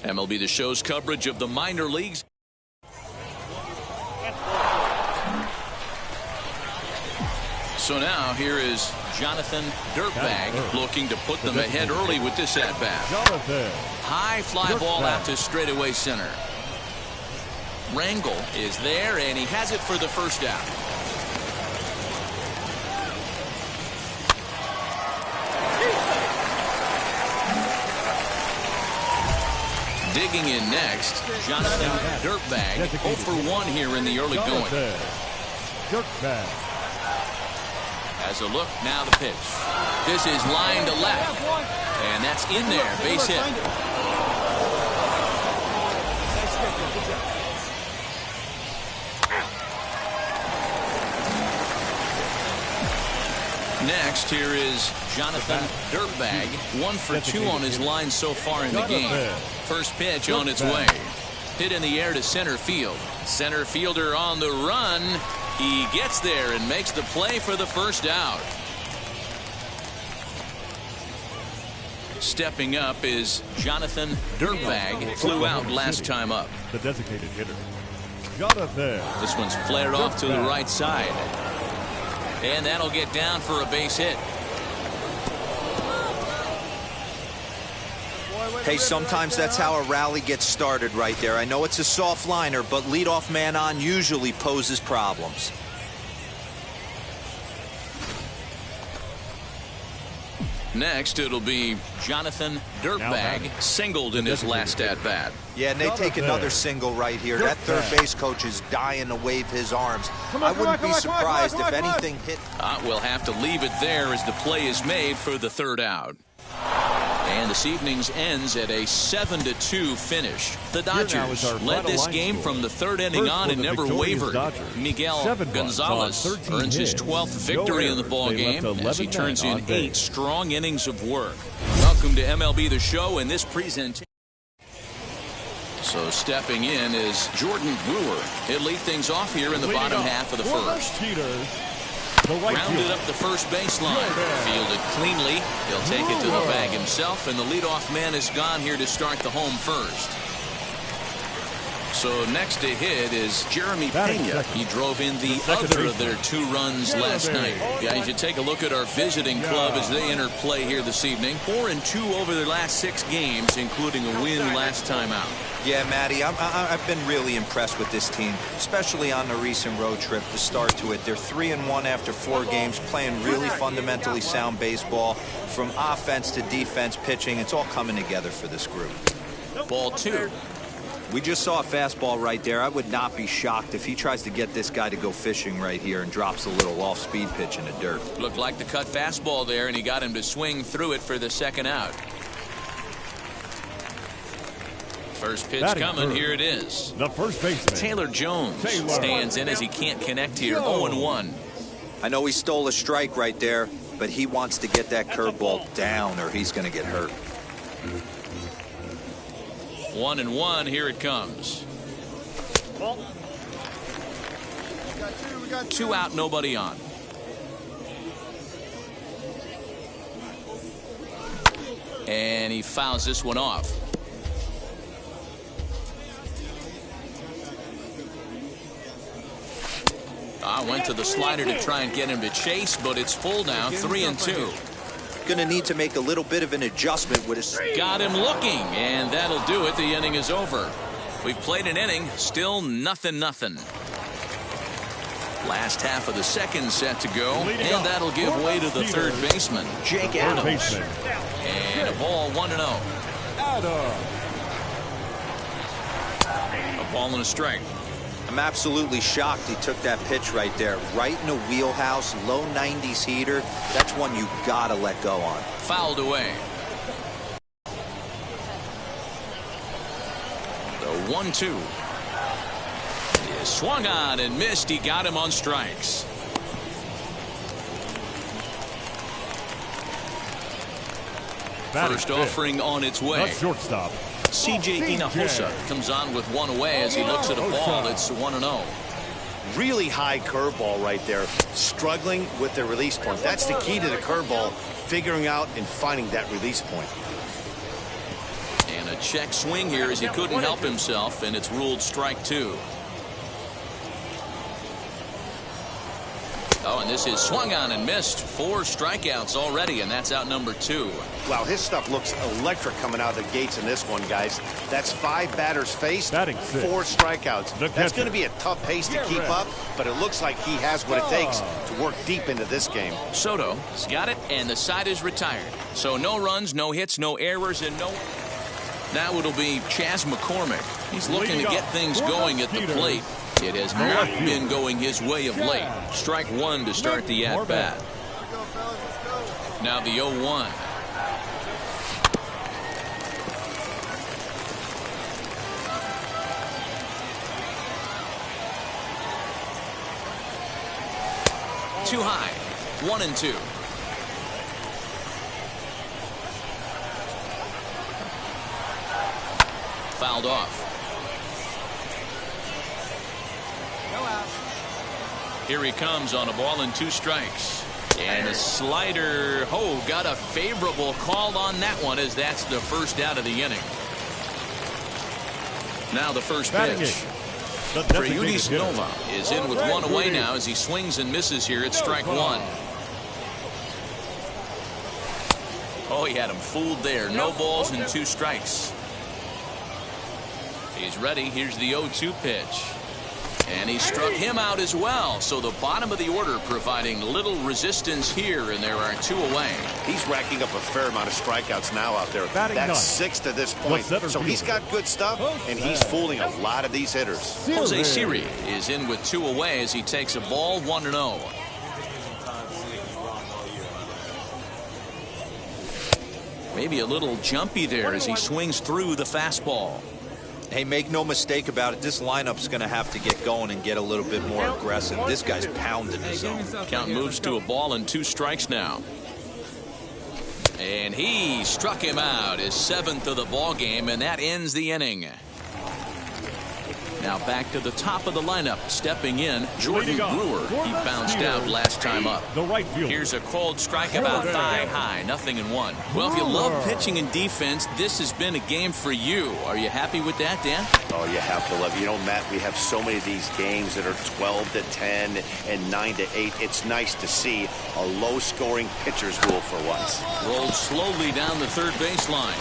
MLB The Show's coverage of the minor leagues. So now here is Jonathan Dirtbag looking to put them ahead early with this at-bat. High fly ball out to straightaway center. Rangel is there, and he has it for the first out. Digging in next, Jonathan Dirtbag, 0 for 1 here in the early going. Dirtbag. As a look, now the pitch. This is line to left, and that's in there, base hit. Next, here is Jonathan Dirtbag, 1 for 2 on his line so far in the game. First pitch on its way. Hit in the air to center field. Center fielder on the run. He gets there and makes the play for the first out. Stepping up is Jonathan Dirtbag. Flew out last time up. The designated hitter, Jonathan. This one's flared off to the right side. And that'll get down for a base hit. Hey, sometimes that's how a rally gets started right there. I know it's a soft liner, but leadoff man on usually poses problems. Next, it'll be Jonathan Dirtbag, singled in his last at-bat. Yeah, and they take another single right here. That third base coach is dying to wave his arms. I wouldn't be surprised if anything hit. We'll have to leave it there as the play is made for the third out. And this evening's ends at a 7-2 finish. The Dodgers led this game from the third inning on and never wavered. Miguel Gonzalez earns his 12th victory in the ballgame as he turns in 8 strong innings of work. Welcome to MLB The Show and this presentation. So stepping in is Jordan Brewer. He'll lead things off here in the bottom half of the first. Rounded up the first baseline. Fielded cleanly. He'll take it to the bag himself, and the leadoff man is gone here to start the home first. So next to hit is Jeremy Pina. He drove in the other of their 2 runs last night. Guys, you take a look at our visiting club as they enter play here this evening. 4-2 over their last 6 games, including a win last time out. Yeah, Matty, I've been really impressed with this team, especially on the recent road trip to start to it. They're 3-1 after 4 games, playing really fundamentally sound baseball. From offense to defense, pitching, it's all coming together for this group. Ball 2. We just saw a fastball right there. I would not be shocked if he tries to get this guy to go fishing right here and drops a little off-speed pitch in the dirt. Looked like the cut fastball there, and he got him to swing through it for the second out. First pitch coming. Here it is. The first baseman, Taylor Jones, stands in as he can't connect here. 0-1. I know he stole a strike right there, but he wants to get that curveball down or he's going to get hurt. 1-1. Here it comes. 2 out, nobody on. And he fouls this one off. Went to the slider to try and get him to chase, but it's full now. 3-2. Going to need to make a little bit of an adjustment with his. Got him looking, and that'll do it. The inning is over. We've played an inning, still 0-0. Last half of the second set to go, and that'll give way to the third baseman, Jake Adams. And a ball, 1-0. A ball and a strike. I'm absolutely shocked he took that pitch right there. Right in the wheelhouse, low 90s heater. That's one you got to let go on. Fouled away. The 1-2. He swung on and missed. He got him on strikes. First offering on its way. Shortstop. C.J. Hinojosa comes on with one away as he looks at a ball. It's 1-0. Really high curveball right there. Struggling with the release point. That's the key to the curveball, figuring out and finding that release point. And a A check swing here as he couldn't help himself, and it's ruled strike 2. Oh, and this is swung on and missed. 4 strikeouts already, and that's out number 2. Wow, his stuff looks electric coming out of the gates in this one, guys. That's 5 batters faced, 4 strikeouts. That's going to be a tough pace to keep up, but it looks like he has what it takes to work deep into this game. Soto's got it, and the side is retired. So no runs, no hits, no errors, and no... Now it'll be Chas McCormick. He's looking to get things going at the plate. It has not been going his way of late. Strike 1 to start the at-bat. Now the 0-1. Too high. 1-2. Fouled off. Here he comes on a ball and 2 strikes. And a slider. Oh, got a favorable call on that one, as that's the first out of the inning. Now the first pitch. Freudi's Nova is in with 1 away now as he swings and misses here at strike 1. Oh, he had him fooled there. No balls and 2 strikes. He's ready. Here's the 0-2 pitch. And he struck him out as well. So the bottom of the order providing little resistance here, and there are 2 away. He's racking up a fair amount of strikeouts now out there. That's 6 to this point. So he's got good stuff, and he's fooling a lot of these hitters. Jose Siri is in with 2 away as he takes a ball 1-0. Maybe a little jumpy there as he swings through the fastball. Hey, make no mistake about it. This lineup's going to have to get going and get a little bit more aggressive. This guy's pounding his zone. Count moves to a ball and 2 strikes now. And he struck him out, his 7th of the ball game, and that ends the inning. Now back to the top of the lineup, stepping in, Jordan Brewer. He bounced out last time up. Here's a cold strike about thigh high, 0-1. Well, if you love pitching and defense, this has been a game for you. Are you happy with that, Dan? Oh, you have to love it. You know, Matt, we have so many of these games that are 12-10 and 9-8. It's nice to see a low-scoring pitcher's duel for once. Rolled slowly down the third baseline.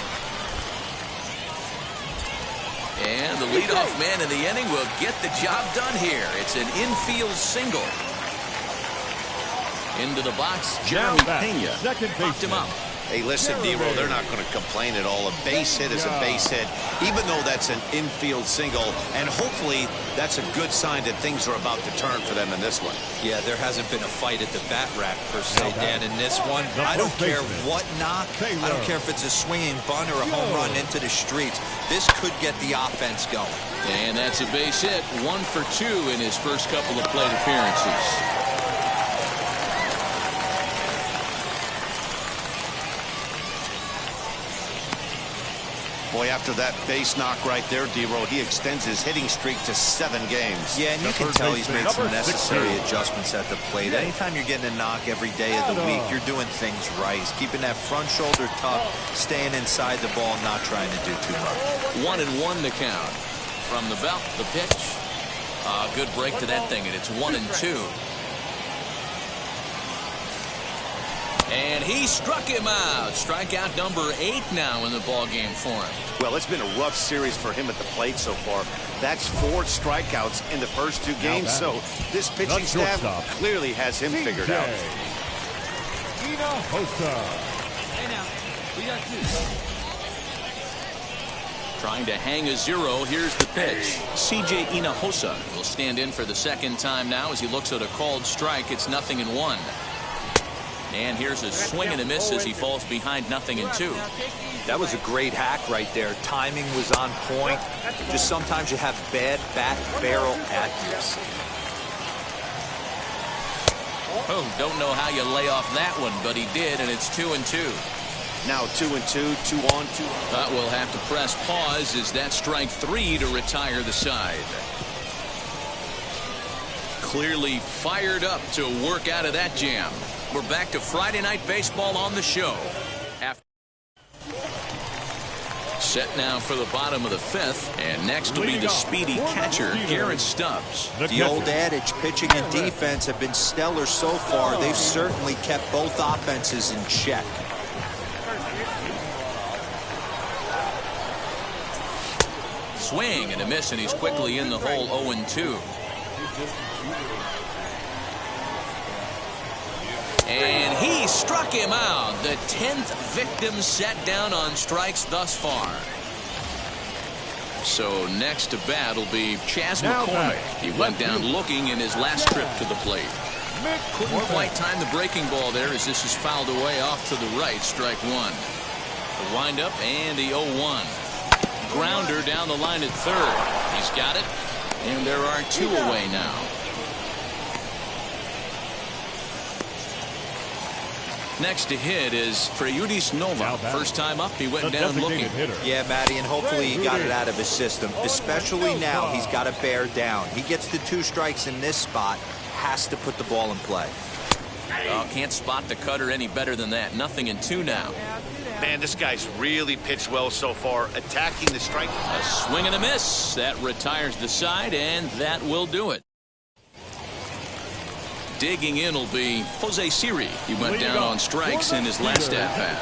And the leadoff man in the inning will get the job done here. It's an infield single. Into the box, Jeremy Pena popped him up. Hey, listen, Doro, they're not going to complain at all. A base hit is a base hit, even though that's an infield single. And hopefully that's a good sign that things are about to turn for them in this one. Yeah, there hasn't been a fight at the bat rack, per se, Dan, in this one. I don't care what knock. I don't care if it's a swinging bunt or a home run into the streets. This could get the offense going. And that's a base hit. 1 for 2 in his first couple of plate appearances. Boy, after that base knock right there, Dero, he extends his hitting streak to 7 games. Yeah, and you can tell he's made some necessary adjustments at the plate. Anytime you're getting a knock every day of the week, you're doing things right. He's keeping that front shoulder tucked, staying inside the ball, not trying to do too much. 1-1 the count. From the belt, the pitch. Good break to that thing, and it's 1-2. And he struck him out. Strikeout number 8 now in the ball game for him. Well, it's been a rough series for him at the plate so far. That's 4 strikeouts in the first 2 games. So this pitching staff clearly has him figured out. Hey now, we got 2. Trying to hang a 0. Here's the pitch. C.J. Hinojosa will stand in for the second time now as he looks at a called strike. It's 0-1. And here's a swing and a miss as he falls behind 0-2. That was a great hack right there. Timing was on point. Just sometimes you have bad back barrel accuracy. Oh, don't know how you lay off that one, but he did, and it's 2-2. Now 2-2, 2 on, 2 on. We'll have to press pause as that strike 3 to retire the side. Clearly fired up to work out of that jam. We're back to Friday Night Baseball on the show. Set now for the bottom of the 5th, and next will be the speedy catcher, Garrett Stubbs. The old adage, pitching and defense have been stellar so far. They've certainly kept both offenses in check. Swing and a miss, and he's quickly in the hole. 0-2. And he struck him out. The 10th victim set down on strikes thus far. So next to bat will be Chas McCormick. He went down looking in his last trip to the plate. Couldn't quite time the breaking ball there as this is fouled away off to the right. Strike 1. The windup and the 0-1. Grounder down the line at third. He's got it. And there are 2 away now. Next to hit is Freudis Nova. First time up, he went down looking. Yeah, Matty, and hopefully he got it out of his system. Especially now, he's got to bear down. He gets the 2 strikes in this spot, has to put the ball in play. Oh, can't spot the cutter any better than that. 0-2 now. Man, this guy's really pitched well so far, attacking the strike. A swing and a miss. That retires the side, and that will do it. Digging in will be Jose Siri. He went down on strikes in his last at-bat.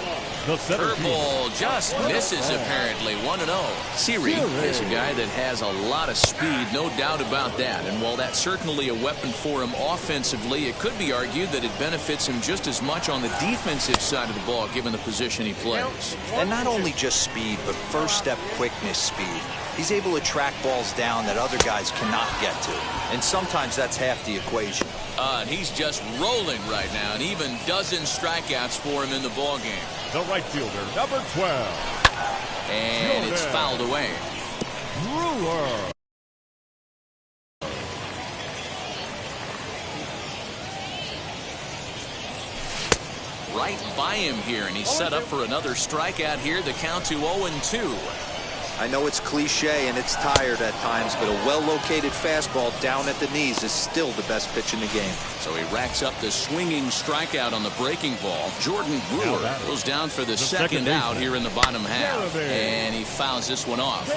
Curveball just misses, apparently. 1-0. Siri is a guy that has a lot of speed, no doubt about that. And while that's certainly a weapon for him offensively, it could be argued that it benefits him just as much on the defensive side of the ball, given the position he plays. And not only just speed, but first-step quickness speed. He's able to track balls down that other guys cannot get to. And sometimes that's half the equation. And he's just rolling right now, and even dozen strikeouts for him in the ballgame. The right fielder, number 12. And it's fouled away. Brewer. Right by him here, and he's set up for another strikeout here. The count to 0-2. I know it's cliche and it's tired at times, but a well-located fastball down at the knees is still the best pitch in the game. So he racks up the swinging strikeout on the breaking ball. Jordan Brewer goes down for the second out here in the bottom half. And he fouls this one off.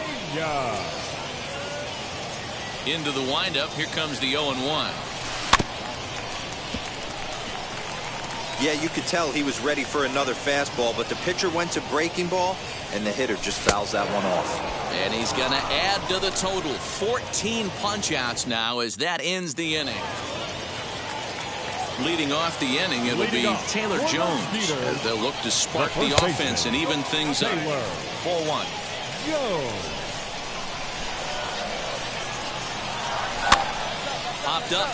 Into the windup. Here comes the 0-1. Yeah, you could tell he was ready for another fastball, but the pitcher went to breaking ball, and the hitter just fouls that one off. And he's going to add to the total. 14 punch-outs now as that ends the inning. Leading off the inning, it'll be Taylor Jones as they'll look to spark the offense and even things up. 4-1. Popped up.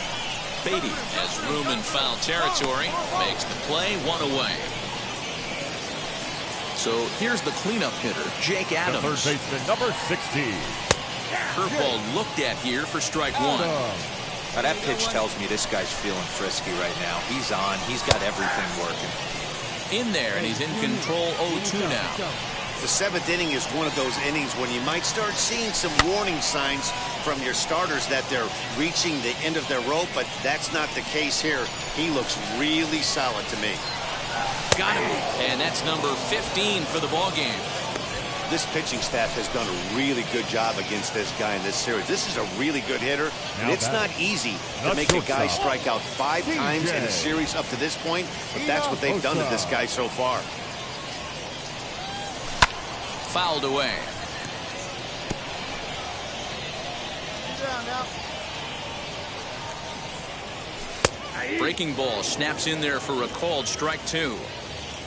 Beatty has room in foul territory. Makes the play. 1 away. So here's the cleanup hitter, Jake Adams. The third baseman, number 16. Curveball looked at here for strike 1. Now that pitch tells me this guy's feeling frisky right now. He's on. He's got everything working. In there, and he's in control. 0-2 now. The 7th inning is one of those innings when you might start seeing some warning signs from your starters that they're reaching the end of their rope, but that's not the case here. He looks really solid to me. Got him. And that's number 15 for the ball game. This pitching staff has done a really good job against this guy in this series. This is a really good hitter, and it's not easy to make a guy strike out 5 times in a series up to this point, but that's what they've done to this guy so far. Fouled away. Breaking ball snaps in there for a called strike 2.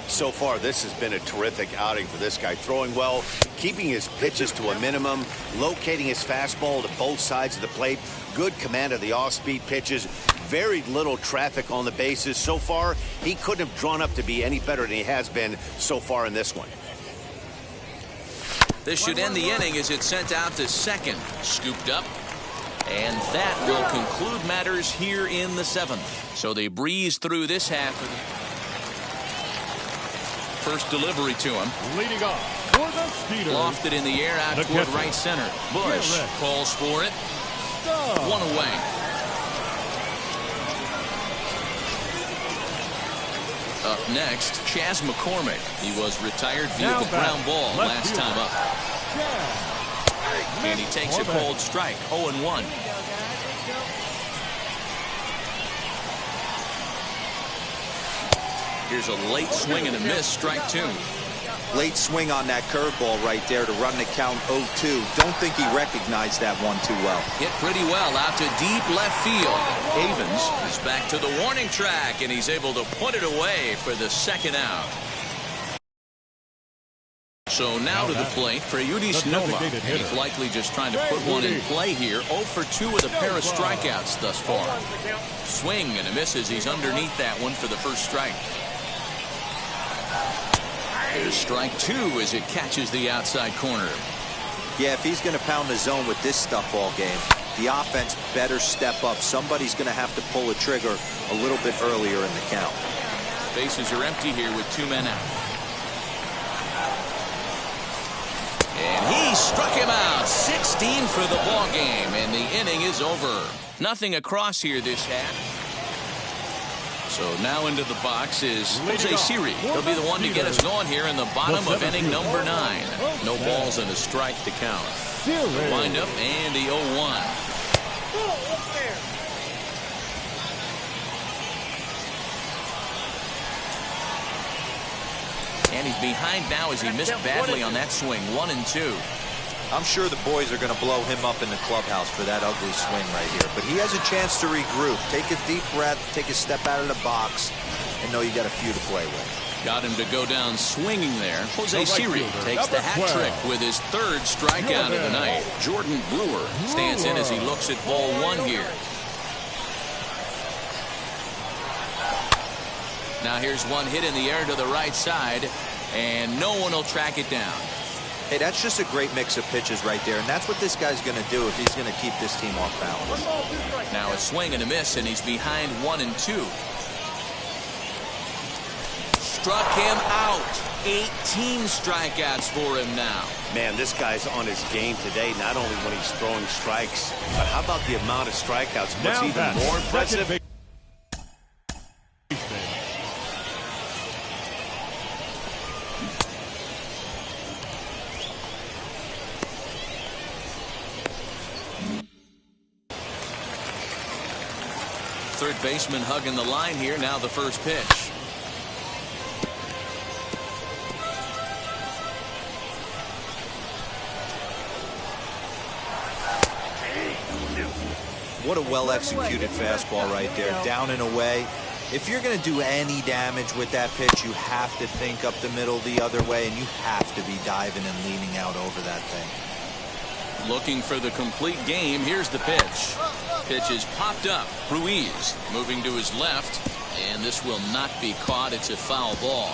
So far, this has been a terrific outing for this guy. Throwing well, keeping his pitches to a minimum, locating his fastball to both sides of the plate, good command of the off-speed pitches, very little traffic on the bases. So far, he couldn't have drawn up to be any better than he has been so far in this one. This should end the inning as it's sent out to second. Scooped up. And that will conclude matters here in the 7th. So they breeze through this half of the first delivery to him. Leading off for the Speeder. Lofted in the air out toward right center. Bush calls for it. 1 away. Up next, Chas McCormick. He was retired via the ground ball last time up. And he takes a cold strike, 0-1. Here's a late swing and a miss, strike 2. Late swing on that curveball right there to run the count 0-2. Don't think he recognized that one too well. Hit pretty well out to deep left field. Avens is back to the warning track, and he's able to put it away for the second out. So now to the plate for Yudis Nova. And he's likely just trying to put one in play here. 0 for 2 with a pair of strikeouts thus far. Swing and a miss as he's underneath that one for the first strike. Here's strike 2 as it catches the outside corner. Yeah, if he's going to pound the zone with this stuff all game, the offense better step up. Somebody's going to have to pull a trigger a little bit earlier in the count. Bases are empty here with 2 men out. And he struck him out. 16 for the ball game, and the inning is over. Nothing across here this half. So now into the box is Jose Siri. He'll be the one to get us going here in the bottom of inning number 9. No balls and a strike to count. The windup and the 0-1. And he's behind now as he missed badly on that swing. 1-2. I'm sure the boys are going to blow him up in the clubhouse for that ugly swing right here. But he has a chance to regroup. Take a deep breath, take a step out of the box, and know you got a few to play with. Got him to go down swinging there. Jose Siri takes the hat trick with his 3rd strikeout of the night. Jordan Brewer stands in as he looks at ball 1 here. Now here's one hit in the air to the right side, and no one will track it down. Hey, that's just a great mix of pitches right there, and that's what this guy's going to do if he's going to keep this team off balance. Now a swing and a miss, and he's behind 1-2. Struck him out. 18 strikeouts for him now. Man, this guy's on his game today, not only when he's throwing strikes, but how about the amount of strikeouts? What's even more impressive? Third baseman hugging the line here. Now the first pitch. What a well-executed fastball right there. Down and away. If you're going to do any damage with that pitch, you have to think up the middle the other way, and you have to be diving and leaning out over that thing. Looking for the complete game. Here's the pitch. Pitch is popped up. Ruiz moving to his left, and this will not be caught. It's a foul ball.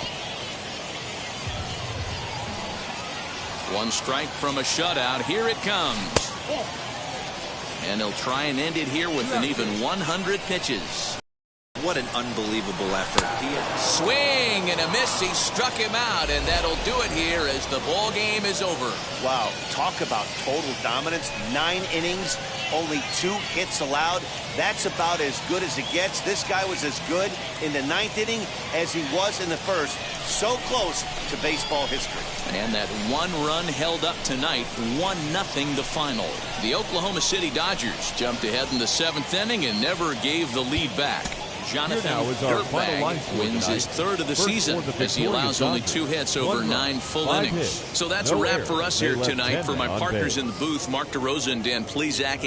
1 strike from a shutout. Here it comes. And he'll try and end it here with an even 100 pitches. What an unbelievable effort. Swing and a miss. He struck him out, and that'll do it here as the ball game is over. Wow, talk about total dominance. 9 innings, only 2 hits allowed. That's about as good as it gets. This guy was as good in the 9th inning as he was in the 1st. So close to baseball history. And that 1 run held up tonight, 1-0 the final. The Oklahoma City Dodgers jumped ahead in the 7th inning and never gave the lead back. Jonathan Dirtbag wins his 3rd of the season as he allows only 2 hits over 9 full innings. So that's a wrap for us here tonight. For my partners in the booth, Mark DeRosa and Dan Plezak.